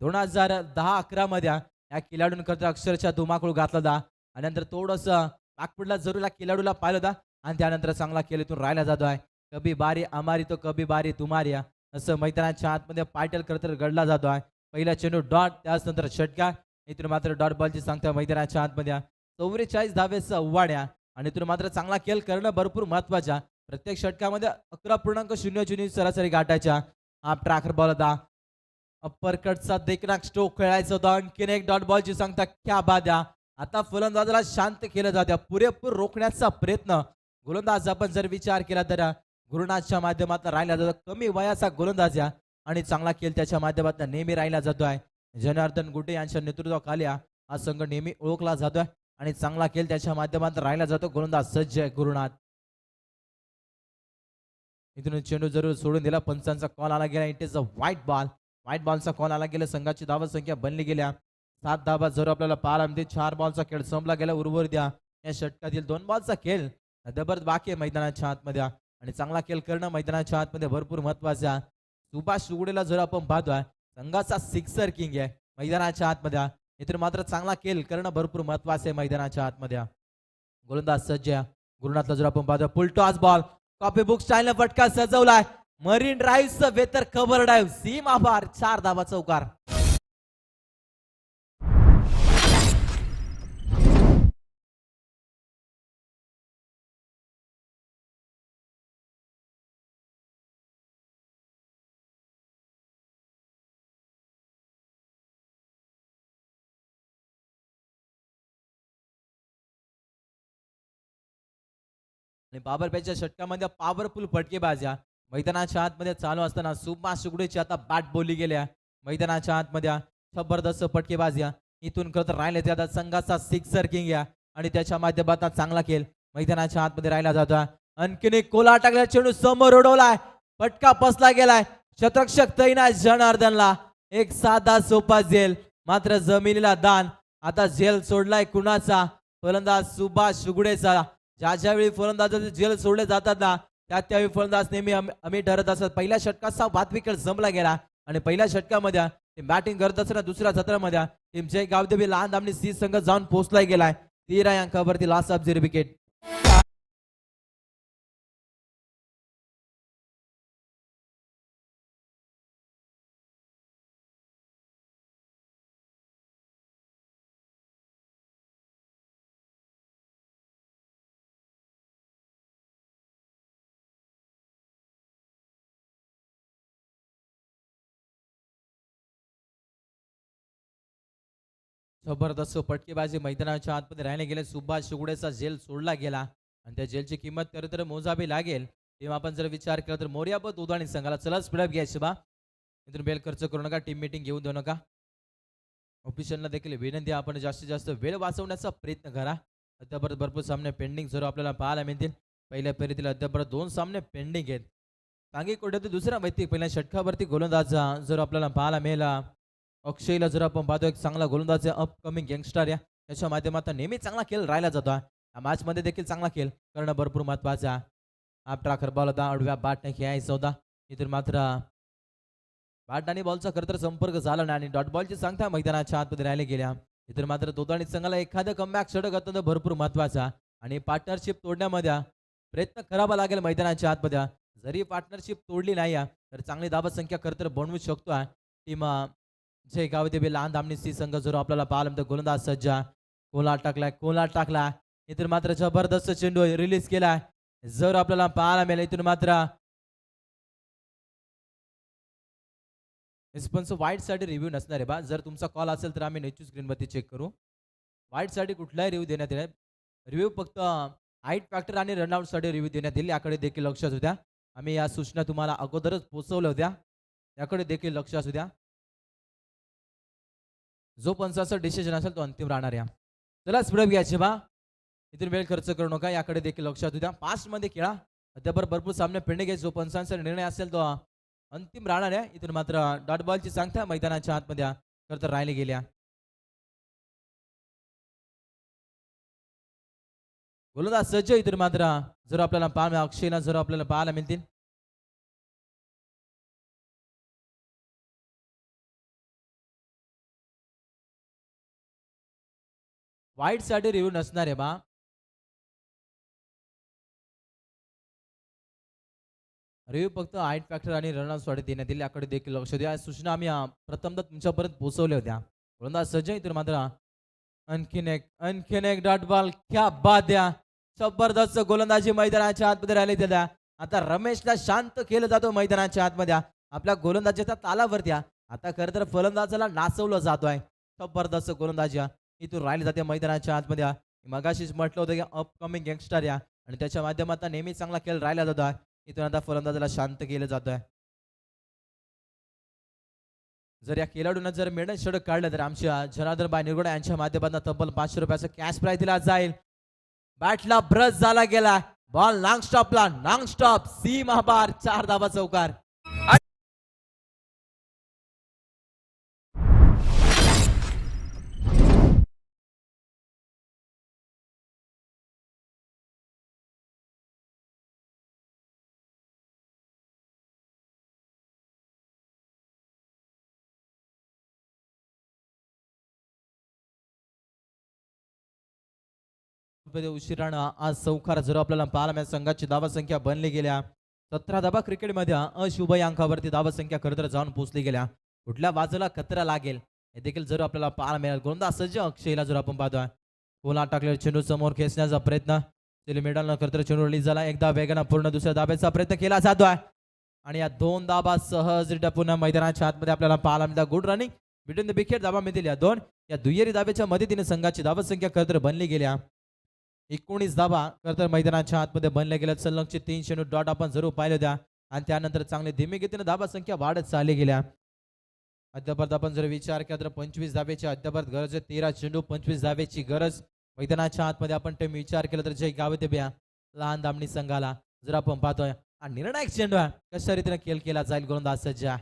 2010-11 मध्ये या खेळाडून करता अक्षरशः धुमाकूळ घातला होता आणि नंतर थोडंसं नागपूरला जरूर खेळाडूला पाहिलं होता आणि त्यानंतर चांगला खेळातून राहिला जातो आहे. कभी बारी आमारी तो कभी बारी तुम्हारी असं मैदानाच्या आतमध्ये पायटल करत घडला जातो आहे. पहिला चेंडू डॉट त्याच नंतर षटकार. इथून मात्र डॉट बॉलची सांगता मैदानाच्या आतमध्ये 44 धावेचा वाड्या आणि इथून मात्र चांगला खेळ करणं भरपूर महत्वाचा. प्रत्येक षटकामध्ये 11.00 सरासरी गाठायच्या. हा ट्रॅकर बॉल होता. अप्पर कटचा देखना स्ट्रोक खेळायचा होता. आणखीन एक डॉट बॉलची सांगता क्या बाद आहे. आता फलंदाजाला शांत केलं जातं. पुरेपूर रोखण्याचा प्रयत्न गोलंदाज आपण जर विचार केला तर गुरुनाथच्या माध्यमातून राहिला जातो. कमी वयाचा गोलंदाज आहे आणि चांगला खेळ त्याच्या माध्यमातून नेहमी राहिला जातोय. जनार्दन गुटे यांच्या नेतृत्वाखाली हा संघ नेहमी ओळखला जातोय आणि चांगला खेळ त्याच्या माध्यमातून राहिला जातो. गोलंदाज सज्ज आहे गुरुनाथ. इथून चेंडू जरूर सोडून दिला. पंचांचा कॉल आला गेला. It is a white ball. White बॉलचा कॉल आला गेला. संघाची धावा संख्या बनली गेल्या 7 धावा जरूर आपल्याला पाहायला मिळते. 4 बॉलचा खेळ संपला गेला. उर्वरित द्या या षटकातील 2 बॉलचा खेळ जबरदस्त बाकी आहे मैदानाच्या आतमध्ये आणि चांगला खेळ करणं मैदानाच्या आतमध्ये भरपूर महत्वाचं आहे. सुभाष सुगडेला जर आपण पाहतोय संघाचा सिक्सर किंग आहे मैदानाच्या आतमध्ये. इथून मात्र चांगला खेळ करणं भरपूर महत्वाचं आहे मैदानाच्या आतमध्ये. गोलंदाज सज्ज आहे गुरुनाथला जर आपण पाहतोय फुल टॉस बॉल कॉपी बुक स्टाईलने फटका सजवलाय. मरीन ड्राईव्हचं वेतर कव्हर ड्राईव्ह सीमा पार 4 धावा चौकार. आणि बाबरपेच्या षटकामध्ये पॉवरफुल फटकेबाज्या मैदानाच्या आतमध्ये चालू असताना सुभाष सुगडेची आता बॅट बोलली गेल्या मैदानाच्या आतमध्ये जबरदस्त फटकेबाज्या इथून करत राहिले ते आता संघाचा सिक्सर किंग या आणि त्याच्या माध्यमातून चांगला खेळ मैदानाच्या आतमध्ये राहिला जातो. आणखीन एक कोला टाकला चेंडू समोर उडवलाय. फटका बसला गेलाय. शतरक्षक तैनात जनार्दनला एक साधा सोपा झेल मात्र जमिनीला दान. आता झेल सोडलाय कुणाचा फलंदाज सुभाष सुगडेचा. ज्यावेळी फलंदाजाचे झेल सोडले जातात ना त्यावेळी फलंदाज नेहमी आम्ही ठरत असतात. पहिल्या षटकाचा 5 विकेट जमला गेला आणि पहिल्या षटकामध्ये बॅटिंग करत असताना दुसऱ्या सत्रामध्ये टीम जय गावदेवी लहान धामणी सी संघ जाऊन पोहोचला गेलाय 13 अंकावरती लॉस ऑफ 0 विकेट. जबरदस्त फटकेबाजी मैदानाच्या आतमध्ये राहिले गेले. सुभाष सुगडेचा जेल सोडला गेला आणि त्या जेलची किंमत तर मोजावी लागेल. तेव्हा आपण जर विचार केला तर मोर्याबत उदाणी संघाला चला स्पीडअप घ्यायचे बा. इथून बेल खर्च करू नका. टीम मीटिंग घेऊन देऊ नका. ऑफिशियलला देखील विनंती आपण जास्तीत जास्त वेळ वाचवण्याचा प्रयत्न करा. अद्याप भरपूर सामने पेंडिंग जर आपल्याला पाहायला मिळतील. पहिल्या फेरीतील अद्याप 2 सामने पेंडिंग आहेत. सांगी कोट्यातील दुसरा व्यक्ती पहिल्या षटकावरती गोलंदाज जर आपल्याला पाहायला मिळाला अक्षयला जर आपण पाहतो एक चांगला गोलंदाज अपकमिंग यंगस्टर या त्याच्या माध्यमातून नेहमी चांगला खेळ राहिला जातो. या मॅच मध्ये देखील चांगला खेळ करणं भरपूर महत्वाचं आहे. आप ट्राकर बॉल होता आडव्या बॅटने खेळायचा होता. इथून मात्र बॅट आणि बॉलचा खरं संपर्क झाला नाही आणि डॉट बॉलची संख्या मैदानाच्या आतमध्ये राहिले गेल्या. इथून मात्र दोघांनी संघाला एखादं कमबॅक षटक अत्यंत भरपूर महत्वाचा आणि पार्टनरशिप तोडण्यामध्ये प्रयत्न करावा लागेल मैदानाच्या आतमध्ये. जरी पार्टनरशिप तोडली नाही तर चांगली धावा संख्या खरं बनवू शकतो. टीम जय गावदेवी लहान धामणी सी संघ जर आपल्याला पाहायला तर गोलंदाज सज्जा कोला टाकला. इथून मात्र जबरदस्त चेंडू रिलीज केलाय जर आपल्याला पाहायला मिळेल. इथून मात्र रिस्पॉन्स वाईट साठी रिव्ह्यू नसणार आहे बा. जर तुमचा कॉल असेल तर आम्ही नेचू स्क्रीनवरती चेक करू. वाईट साठी कुठलाही रिव्ह्यू देण्यात येईल. रिव्ह्यू फक्त हाईट फॅक्टर आणि रनआउट साठी रिव्ह्यू देण्यात येईल. याकडे देखील लक्ष असू द्या. आम्ही या सूचना तुम्हाला अगोदरच पोहोचवल्या होत्या. याकडे देखील लक्ष असू द्या. जो पंचाचा डिसिजन असेल तो अंतिम राहणार आहे. चला स्पीडअप घ्यायचे बा. इथून वेळ खर्च करू नका. याकडे देखील लक्ष असू द्या. फास्ट मध्ये खेळा. अद्याप भरपूर सामने पेंडिंग आहे. जो पंचांचा निर्णय असेल तो अंतिम राहणार आहे. इथून मात्र डॉट बॉलची संख्या मैदानाच्या आतमध्ये खरं तर राहिली गेल्या. गोलंदाज सज्ज. इथून मात्र जर आपल्याला पाहायला अक्षयला जर आपल्याला पाहायला मिळतील. वाईट साठी रिव्ह्यू नसणार आहे बा. रिव्ह्यू फक्त हाईट फॅक्टर आणि रनआउट साठी देण्यात येईल. याकडे देखील लक्ष द्या. सूचना आम्ही प्रथमतः तुमच्यापर्यंत पोहोचवल्या होत्या. गोलंदाज सज्ज. इथून मात्र आणखीन एक डॉट बॉल क्या बाद द्या. जबरदस्त गोलंदाजी मैदानाच्या आतमध्ये राहिली त्याला. आता रमेशला शांत केलं जातो मैदानाच्या आतमध्ये. आपल्या गोलंदाजीच्या तालावरती आता खरं तर फलंदाजाला नाचवलं जातोय. जबरदस्त गोलंदाजी इथून राहिली जाते मैदानाच्या आतमध्ये. मगाशीच म्हटलं होतं की अपकमिंग यंगस्टर आणि त्याच्या माध्यमातून नेहमी चांगला खेळ राहिला जातोय. इथून आता फलंदाजाला शांत केलं जातोय. जर या खेळाडूंना जर मेडल षटक काढलं तर आमच्या जनार्दन बाई निरगुडे यांच्या माध्यमातून तब्बल 500 रुपयाचा कॅश प्राइज दिला जाईल. बॅटला ब्रश झाला गेला. Ball non stop C Mahabar 4 धावा चौकार. उशिरानं आज चौकार जर आपल्याला पाहायला मिळाला. संघाची धावा संख्या बनली गेल्या 17 धावा. क्रिकेटमध्ये अशुभ अंकावरती धावा संख्या खरं तर जाऊन पोहोचली गेल्या. कुठल्या बाजूला खतरा लागेल हे देखील जर आपल्याला पाहायला मिळेल. गोलंदाज सज्ज अक्षयला जर आपण पाहतोय. कोला टाकलेला चेंडू समोर खेचण्याचा प्रयत्न. मिडलनं खरं तर चेंडू रिलीज झाला. एकदा वेगानं पूर्ण दुसऱ्या धाब्याचा प्रयत्न केला जातोय आणि या 2 धाबा सहजरित्या पुन्हा मैदानाच्या आतमध्ये आपल्याला पाहायला मिळतात. Good running between the wicket धाबा मिळतील या 2. या दुहेरी धाब्याच्या मदतीने संघाची धावा संख्या खरं तर बनली गेल्या 19 धाबा खरं तर मैदानाच्या आतमध्ये बनल्या गेल्या. सलगचे 3 चेंडू डॉट आपण जरूर पाहिले होत्या आणि त्यानंतर चांगले धीमे गतीने धाबा संख्या वाढत चालली गेल्या. अद्यापर्यंत आपण जर विचार केला तर 25 धाब्याची अद्यापर्यंत गरज आहे. 13 चेंडू 25 धाब्याची गरज मैदानाच्या आतमध्ये आपण ते विचार केला तर जय गावे ते बिया लहान दामणी संघाला जर आपण पाहतोय निर्णायक चेंडू कशा रीतीने खेळ केला जाईल. गोलंदाज सज्जा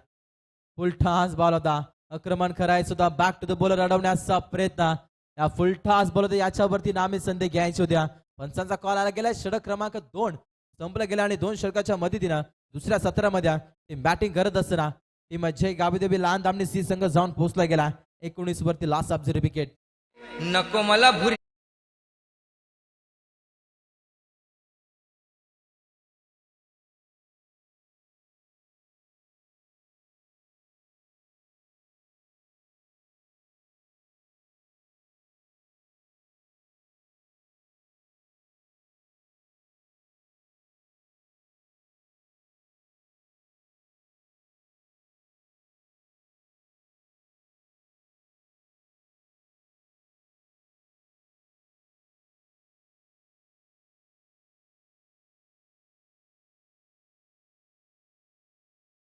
फुलठास बॉल होता. आक्रमण करायचं सुद्धा बॅक टू द बॉलर अडवण्याचा प्रयत्न. या फुलठास बॉल होता याच्यावरती नामी संधी घ्यायची होत्या. पंचांचा कॉल आला गेला. षटक क्रमांक 2 संपला गेला आणि 2 षटकाच्या मदतीनं दुसऱ्या सत्रामध्ये ती बॅटिंग करत असताना टीम जय गावीदेवी लहान दामणी सी संघ जाऊन पोहोचला गेला. 19 वरती लास्ट ऑफ द विकेट. नको मला भुरी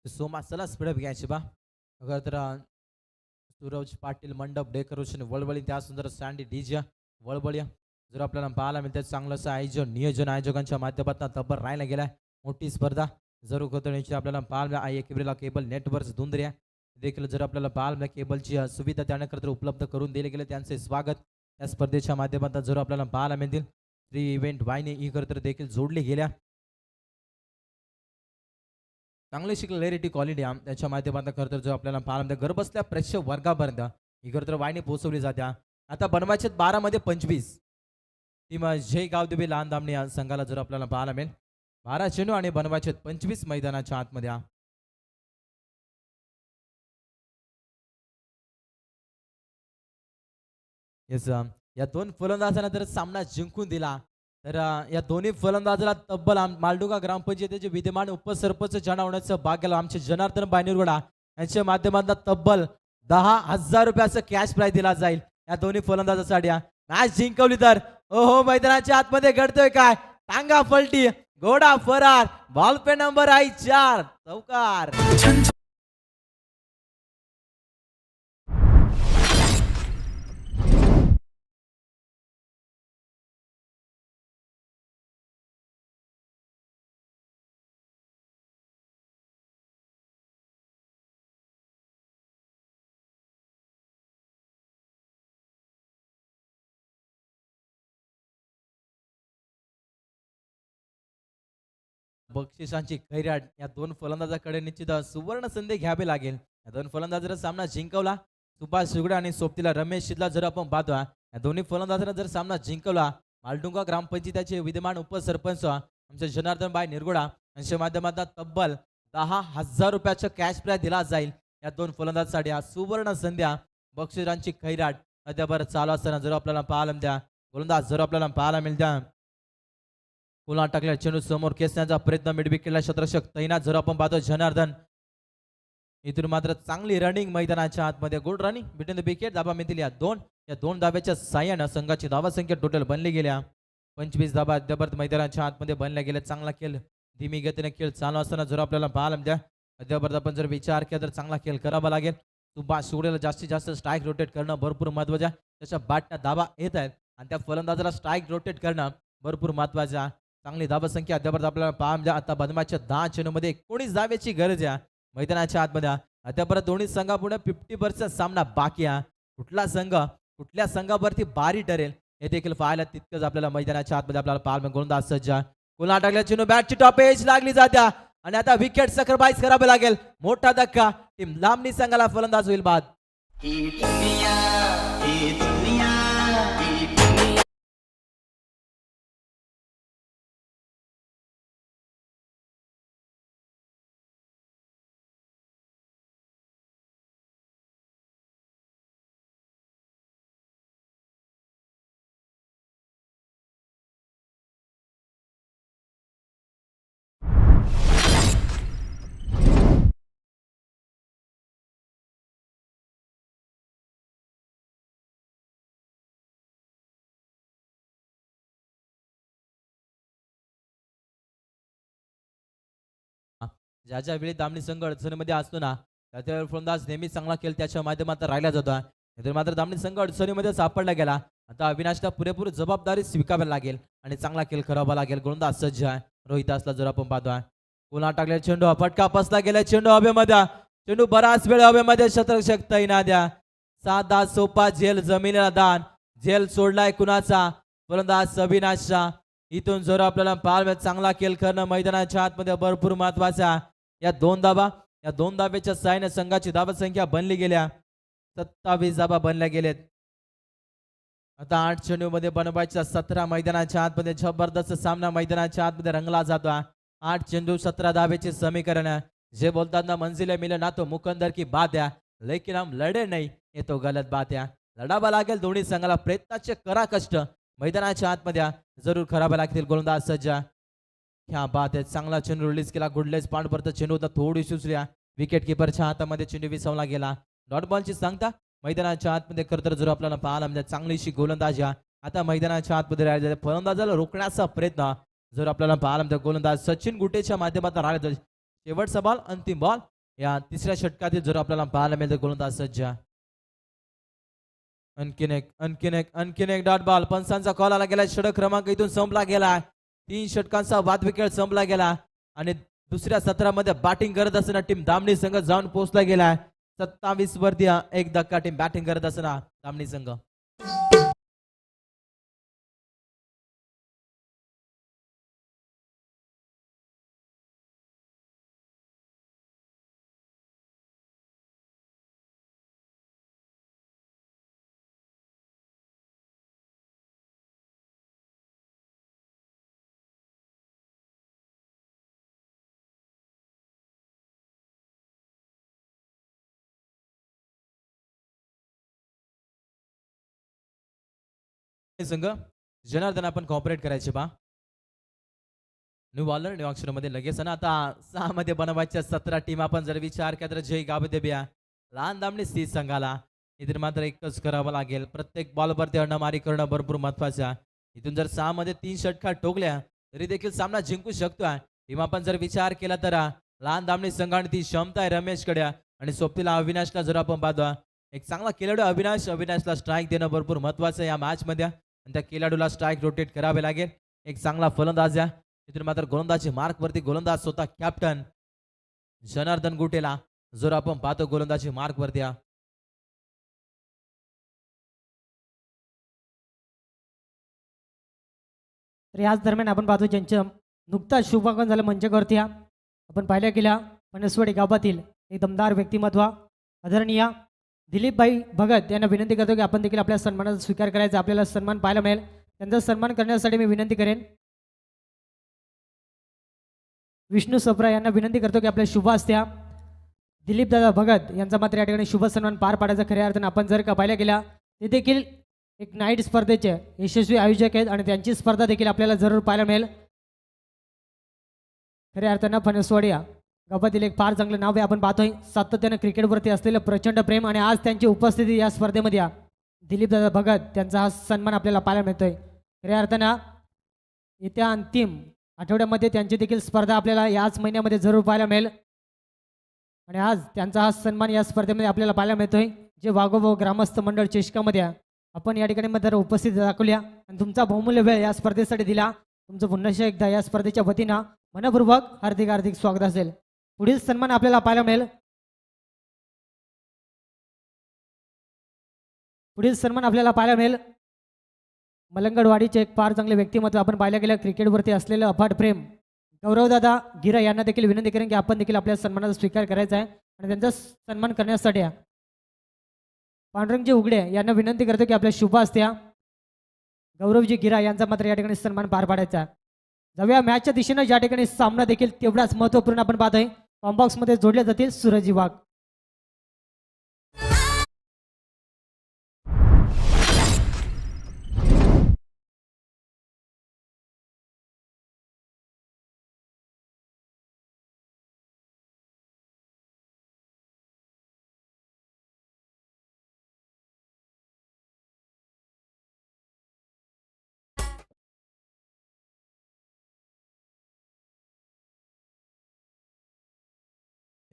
सोमा चला स्पीडअप घ्यायची बा. अगर तर सूरज पाटील मंडप डेकोरेशन वळवळी त्या सुंदर सँडी डीजे वळवळी जर आपल्याला पाहायला मिळते. चांगलंसं आयोजन नियोजन आयोजकांच्या माध्यमातून तब्बर राहायला गेलाय. मोठी स्पर्धा जरूर कोतणीची आपल्याला पाहायला आई केबल केबल नेटवर्क दुंदऱ्या देखील जर आपल्याला पाहायला केबलची सुविधा त्याने खरं तर उपलब्ध करून दिले गेले. त्यांचे स्वागत या स्पर्धेच्या माध्यमातून जर आपल्याला पाहायला मिळतील. 3 इव्हेंट वाहिनी ही खरं तर देखील जोडली गेल्या. चांगली क्लॅरिटी क्वालिटी त्याच्या माध्यमातून खरं तर जो आपल्याला पाहायला मिळतं. घर बसल्या प्रेक्षक वर्गापर्यंत ही खरं तर वाहिनी पोहोचवली जात्या. आता बनवायचे 12 मध्ये 25 टीम जय गावदेवी लहान दामणी संघाला जर आपल्याला पाहायला मिळेल. 12 चेंडू आणि बनवायचे 25 मैदानाच्या आतमध्ये. येस या 2 फलंदाजांना जर सामना जिंकून दिला तर या दोन्ही फलंदाजाला तब्बल मालडुगा ग्रामपंचायतीचे विद्यमान उपसरपंच होण्याचं भाग्य आमचे जनार्दन बायनिरगुडा यांच्या माध्यमातून तब्बल 10,000 रुपयाचं कॅश प्राइज दिला जाईल या दोन्ही फलंदाजासाठी. मॅच जिंकवली तर ओहो मैदानाच्या आतमध्ये घडतोय काय. टांगा फलटी घोडा फरार. बॉल पे नंबर आहे 4 चौकार. बक्षिसांची खैराट या 2 फलंदाजाकडे निश्चित सुवर्ण संधी घ्यावी लागेल. या 2 फलंदाजांचा सामना जिंकवला सुभाष सुगडे आणि सोबतीला रमेश शिदला जर आपण पाहतो या दोन्ही फलंदाजांना जर सामना जिंकवला मालडुंगा ग्रामपंचायतीचे विद्यमान उपसरपंच आमचे जनार्दन बाई निरगुडा यांच्या माध्यमातून तब्बल 10,000 रुपयाचा कॅश प्राइज दिला जाईल या 2 फलंदाजांसाठी. हा सुवर्ण संध्या बक्षिसांची खैराट अद्याप चालू असताना जर आपल्याला पाहायला मिळत्या गोलंदाज जर आपल्याला पाहायला मिळत्या पुन्हा टाकल्या चेंडू समोर खेचण्याचा प्रयत्न मिडविकेटला क्षेत्ररक्षक तैनात जर आपण पाहतो जनार्दन. इथून मात्र चांगली रनिंग मैदानाच्या आतमध्ये good running between the wicket. धाबा मिळतील या दोन धाब्याच्या साह्यानं संघाची धावा संख्या टोटल बनली गेल्या 25 धाबा अद्यापर्यंत मैदानाच्या आतमध्ये बनल्या गेल्या. चांगला खेळ धीमी गतीने खेळ चालू असताना जर आपल्याला पाहायला द्या अद्यापर्यंत आपण जर विचार केला तर चांगला खेळ करावा लागेल. सुभाष सुगडेला जास्तीत जास्त स्ट्राईक रोटेट करणं भरपूर महत्वाचं आहे. त्याच्या बॅटना धाबा येत आहेत आणि त्या फलंदाजाला स्ट्राईक रोटेट करणं भरपूर महत्वाचं आहे. चांगली धाबा संख्या अद्यापर्यंत आपल्याला पाहायला द्या. आता बदमाच्या 10 चेंडूमध्ये 19 धाब्याची गरज आहे मैदानाच्या आतमध्ये. अद्यापर्यंत दोन्ही संघापुढे 50% सामना बाकी आहे. कुठल्या संघावरती बारी ठरेल हे देखील पाहायला तितकंच आपल्याला मैदानाच्या आतमध्ये आपल्याला पाहायला गोलंदाज सज्ज. गोला टाकल्या चेंडू बॅटची टॉप एज लागली जात्या आणि आता विकेट सॅक्रिफाईस करावे लागेल. मोठा धक्का टीम लांबणी संघाला फलंदाज होईल बाद. ज्या ज्या वेळी दामणी संघ अडचणीमध्ये असतो ना त्या वेळी फलंदाज नेहमी चांगला खेळ त्याच्या माध्यमातून राहिला जातो. इथे मात्र दामणी संघ अडचणीमध्ये सापडला गेला. आता अविनाशला पुरेपूर जबाबदारी स्वीकारावी लागेल आणि चांगला खेळ करावा लागेल. गोलंदाज सज्ज आहे रोहित असला जर आपण पाहतोय. पुन्हा टाकले चेंडू फटका पसला गेला चेंडू हवेमध्ये. चेंडू बराच वेळ हवेमध्ये क्षेत्ररक्षक तैनात द्या. साधा सोपा झेल जमिनीला दान. झेल सोडलाय कुणाचा फलंदाज अविनाशचा. इथून जर आपल्याला पाहायला चांगला खेळ करणं मैदानाच्या आतमध्ये भरपूर महत्वाचा. या दोन धाब्याच्या साहाय्याने संघाची धावा संख्या बनली गेल्या 27 धाबा बनल्या गेलेत. आता 8 चेंडूमध्ये बनवायच्या 17 मैदानाच्या आतमध्ये जबरदस्त सामना मैदानाच्या आतमध्ये रंगला जातो. 8 चेंडू 17 धाब्याचे समीकरण है. जे बोलतात ना मंजिले मिले ना तो मुकंदर की बात है लेकिन हम लढे नहीं ये तो गलत बात है. लढावा लागेल दोन्ही संघाला प्रयत्नाचे करा कष्ट मैदानाच्या आतमध्ये जरूर करावे लागतील. गोलंदाज सज्जा क्या बात आहे. चांगला चेंडू रिलीज केला गुडलेस पांड परत चेंडू होता थोडी सुचल्या विकेट किपरच्या हातामध्ये चेंडू विसवला गेला. डॉट बॉलची सांगता मैदानाच्या आतमध्ये खरं जर आपल्याला पाहायला म्हणजे चांगलीशी गोलंदाजी आता मैदानाच्या आतमध्ये राहिलेल्या फलंदाजाला रोखण्याचा प्रयत्न जर आपल्याला पाहायला म्हणजे गोलंदाज सचिन गुटेच्या माध्यमातून राहिला. शेवटचा बॉल अंतिम बॉल या तिसऱ्या षटकातील जर आपल्याला पाहायला मिळतं गोलंदाज सज्जा. आणखीन एक डॉट बॉल. पंचांचा कॉल आला गेला. षटक क्रमांक इथून संपला गेला. 3 षटकांचा वादविकेट संपला गेला आणि दुसऱ्या सत्रामध्ये बॅटिंग करत असताना टीम दामणी संघ जाऊन पोहोचला गेला. 27 वरती 1 धक्का टीम बॅटिंग करत असताना दामणी संघ. संघ जनार्दन आपण कॉपरेट करायचे बा. न्यू बॉलर न्यू अक्षरामध्ये लगेच ना आता 6 मध्ये बनवायच्या 17 टीम आपण जर विचार केला तर जय गावदे बिया लहान दामणी 30 संघाला इथे मात्र एकच करावं लागेल. प्रत्येक बॉलवरती अण्णामारी करणं भरपूर महत्वाचं आहे. इथून जर 6 मध्ये 3 षटका ठोकल्या तरी देखील सामना जिंकू शकतो. टीम आपण जर विचार केला तर लहान दामणी संघाने ती क्षमता आहे रमेशकडे आणि सोबतीला अविनाशला जर आपण पाहतो एक चांगला खेळाडू अविनाशला स्ट्राईक देणं भरपूर महत्वाचं आहे या मॅच मध्ये आणि त्या खेळाडूला स्ट्राईक रोटेट करावे लागेल. एक चांगला फलंदाज आहे. इथून मात्र गोलंदाजी मार्क वरती गोलंदाज स्वतः कॅप्टन जनार्दन गुटेला जर आपण पाहतो गोलंदाजी मार्क वरती. तर याच दरम्यान आपण पाहतो ज्यांचं नुकताच शुभागमन झालं मंचावरती आपण पाहिल्या गेल्या पनसवाडी गावातील एक दमदार व्यक्तिमत्व आदरणीय दिलीपभाई भगत यांना विनंती करतो की आपण देखील आपल्या सन्मानाचा स्वीकार करायचा. आपल्याला सन्मान पाहायला मिळेल. त्यांचा सन्मान करण्यासाठी मी विनंती करेन विष्णू सप्रा यांना विनंती करतो की आपल्या शुभ असत्या दिलीप दादा भगत यांचा मात्र या ठिकाणी शुभ सन्मान पार पाडायचा खऱ्या अर्थानं आपण जर का पाहिल्या गेल्या ते देखील एक नाईट स्पर्धेचे यशस्वी आयोजक आहेत आणि त्यांची स्पर्धा देखील आपल्याला जरूर पाहायला मिळेल. खऱ्या अर्थानं फणसवाडिया गावातील एक फार चांगलं नाव आहे. आपण पाहतोय सातत्यानं क्रिकेटवरती असलेलं प्रचंड प्रेम आणि आज त्यांची उपस्थिती या स्पर्धेमध्ये दिलीप दादा भगत त्यांचा हा सन्मान आपल्याला पाहायला मिळतोय. खऱ्या अर्थानं येत्या अंतिम आठवड्यामध्ये त्यांची देखील स्पर्धा आपल्याला याच महिन्यामध्ये जरूर पाहायला मिळेल आणि आज त्यांचा हा सन्मान या स्पर्धेमध्ये आपल्याला पाहायला मिळतोय. जे वाघोबा ग्रामस्थ मंडळ चेष्कामध्ये आपण या ठिकाणी मध्ये उपस्थिती दाखवल्या आणि तुमचा बहुमूल्य वेळ या स्पर्धेसाठी दिला. तुमचं पुन्हा एकदा या स्पर्धेच्या वतीनं मनपूर्वक हार्दिक हार्दिक स्वागत असेल. पुढील सन्मान आपल्याला पाहायला मिळेल. पुढील सन्मान आपल्याला पाहायला मिळेल मलंगडवाडीचे एक फार चांगले व्यक्तिमत्व. आपण पाहिलं गेलं क्रिकेटवरती असलेलं अफाट प्रेम गौरवदादा गिरा यांना देखील विनंती करेन की आपण देखील आपल्या सन्मानाचा स्वीकार करायचा आहे आणि त्यांचा सन्मान करण्यासाठी पांडुरंगजी उघडे यांना विनंती करतो की आपल्या शुभ असत्या गौरवजी गिरा यांचा मात्र या ठिकाणी सन्मान पार पाडायचा आहे. जाऊया मॅचच्या दिशेनं ज्या ठिकाणी सामना देखील तेवढाच महत्त्वपूर्ण आपण पाहतोय. कॉम्बॉक्समध्ये जोडले जातील सूरजी वाघ.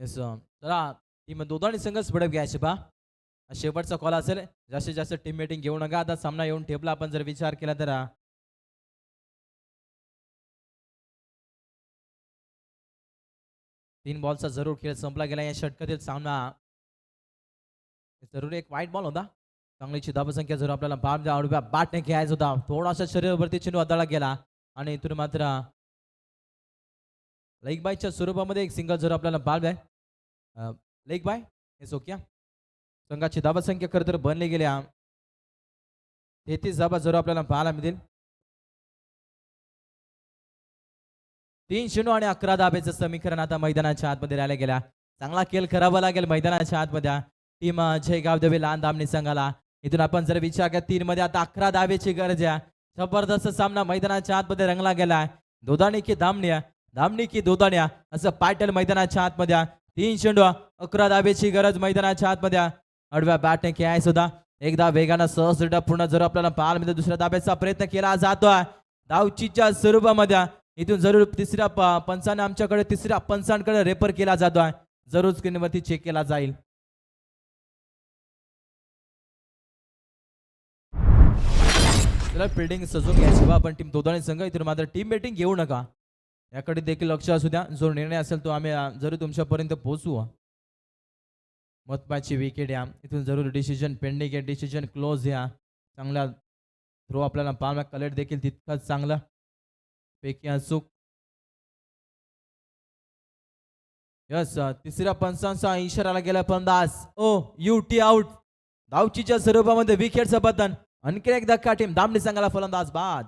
येस चला टीम दोघांनी संघच पडप घ्यायचे पहा. शेवटचा कॉल असेल. जास्तीत जास्त टीम मीटिंग घेऊ नका. आता सामना येऊन ठेपला आपण जर विचार केला तर 3 बॉलचा जरूर खेळ संपला गेला या षटकातील सामना. जरूर एक वाईट बॉल होता. चांगलीची धावसंख्या जरूर आपल्याला बॅटने घ्यायचा होता. थोडासा शरीरावरती चेंडू अदळला गेला आणि इथून मात्र लेग बायच्या स्वरूपामध्ये एक सिंगल जर आपल्याला बाल आहे. लेग बाय हे सोक्या संघाची धावसंख्या खरं तर बनली गेल्या 33 धावा जरूर आपल्याला पाहायला मिळतील. 3 चेंडू आणि 11 धाब्याचं समीकरण आता मैदानाच्या आतमध्ये राहिला गेला. चांगला खेळ करावा लागेल मैदानाच्या आतमध्ये. टीम जयगाव देवी लहान दामणी संघाला इथून आपण जर विचार केला 3 मध्ये आता 11 धाब्याची गरज आहे. जबरदस्त सामना मैदानाच्या आतमध्ये रंगला गेला. दोदाणी की दामण्या दामणी की दोदाण्या असं पायटल मैदानाच्या आतमध्ये. 3 चेंडू 11 धाब्याची गरज मैदानाच्या आतमध्ये. आडव्या बॅटने खेळाय सुद्धा एकदा वेगानं सहज पूर्ण जर आपल्याला पाहायला मिळतं. दुसऱ्या धाब्याचा प्रयत्न केला जातोय धावचीच्या स्वरूपामध्ये. इथून जरूर तिसऱ्या पंचाने आमच्याकडे तिसऱ्या पंचांकडे रेफर केला जातोय. जरूर स्क्रीनवरती चेक केला जाईल. चला फिल्डिंग सजून घ्यायची आपण टीम दोघांनी संघ. इथून मात्र टीम मीटिंग घेऊ नका याकडे देखील लक्ष असू द्या. जो निर्णय असेल तो आम्ही जरूर तुमच्यापर्यंत पोहोचू. महत्वाची विकेट या इथून जरूर डिसिजन पेंडिंग आहे. डिसिजन क्लोज या चांगला थ्रो आपल्याला पाहायला. कलेक्ट देखील तितकाच चांगला पैकी अचूक. यस तिसऱ्या पंचांचा इशाराला गेला फलंदाज. O T out. धावचीच्या स्वरूपामध्ये विकेटचं पतन. आणखी एक धक्का टीम दामणी संघाला फलंदाज बाद.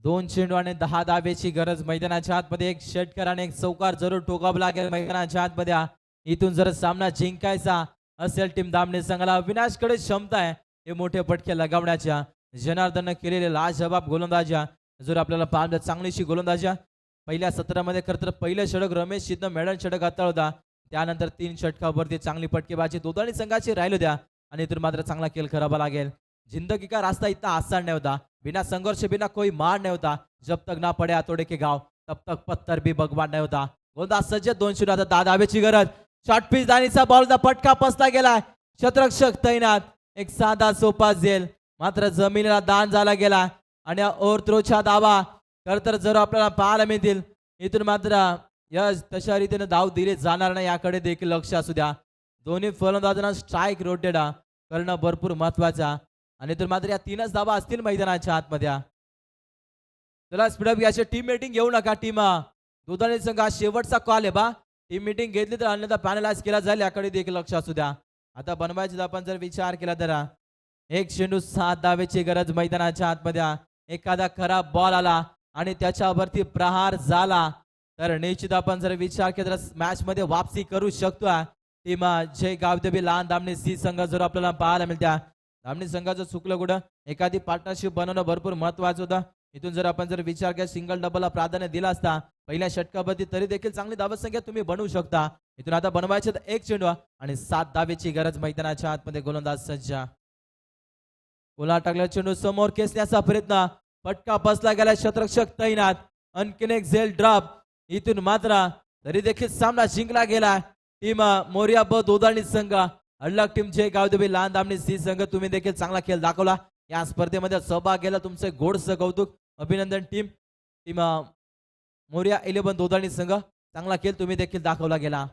दोन चेंडू आणि 10 धाब्याची गरज मैदानाच्या आतमध्ये. एक षटकार आणि एक चौकार जरूर ठोकावं लागेल मैदानाच्या आतमध्ये. इथून जर सामना जिंकायचा असेल टीम दामणे संघाला. अविनाशकडे क्षमता आहे हे मोठे फटके लगावण्याच्या. जनार्दननं केलेले लाजवाब गोलंदाजा जर आपल्याला पाहिलं चांगलीशी गोलंदाजा. पहिल्या सत्रामध्ये खरं तर पहिलं षटक रमेश शिंदे मेडन षटक हाताळ होता. त्यानंतर 3 षटकावरती चांगली फटकेबाजी दोन्ही संघाची राहिली होत्या. आणि इथून मात्र चांगला खेळ करावा लागेल. जिंदगी का रास्ता इतना आसान नहीं होता. बिना संघर्ष बिना कोई मार नहीं होता. जब तक ना पड़े हाथोड़े के गाव तब तक पत्थर भी भगवान नहीं होता. गोलंदाज सज्जद 2 चेंडू आता 10 धाब्याची गरज. शॉर्ट पिच दानीचा बॉलचा फटका पसला गेलाय. शतरक्षक तैनात. एक साधा सोपा झेल मात्र जमिनीला दान झाला गेला. आणि ओव्हर थ्रोचा धावा खर तर जर आपल्याला पाहायला मिळतील. इथून मात्र यश तशा रीतीने धाव दिले जाणार नाही याकडे देखील लक्ष असू द्या. दोन्ही फलंदाजांना स्ट्राईक रोटेट करणं भरपूर महत्वाचा. आणि तर मात्र या 3च धावा असतील मैदानाच्या आतमध्ये. चला स्पीडअप घ्यायचे. टीम मीटिंग घेऊ नका. टीम दुधाणी संघ हा शेवटचा कॉल आहे बा. टीम मीटिंग घेतली तर अन्यथा पॅनलाइज केला जाईल, याकडे देखील लक्ष असू द्या. आता बनवायचे आपण जर विचार केला तर एक चेंडू 7 धावेची गरज मैदानाच्या आतमध्ये. एखादा खराब बॉल आला आणि त्याच्यावरती प्रहार झाला तर निश्चित आपण जर विचार केला तर मॅच मध्ये वापसी करू शकतो. टीम जय गावदेवी लहान दामणी सी संघ जर आपल्याला पाहायला मिळत्या. दामणी संघाचं चुकलं कुठं, एखादी पार्टनरशिप बनवणं भरपूर महत्वाचं होतं. इथून जर आपण जर विचार केला सिंगल डबलला प्राधान्य दिला असता पहिल्या षटकावरती तरी देखील चांगली धावसंख्या तुम्ही बनवू शकता. इथून आता बनवायचे तर एक चेंडू आणि 7 धावेची गरज मैदानाच्या आतमध्ये. गोलंदाज सज्ज. गोला टाकलेला चेंडू समोर खेचण्याचा प्रयत्न, फटका बसला गेला, क्षेत्ररक्षक तैनात. आणखीन एक झेल ड्रॉप. इथून मात्र तरी देखील सामना जिंकला गेला. टीम मोरिया ब दोदाणी संघ, अडलक टीम जय गावदेवी लहान दामणी सी संघ, तुम्ही देखील चांगला खेळ दाखवला. या स्पर्धेमध्ये सहभाग घ्यायला तुमचे गोडसं कौतुक, अभिनंदन. टीम मोरिया 11 दोदाणी संघ, चांगला खेळ तुम्ही देखील दाखवला गेला.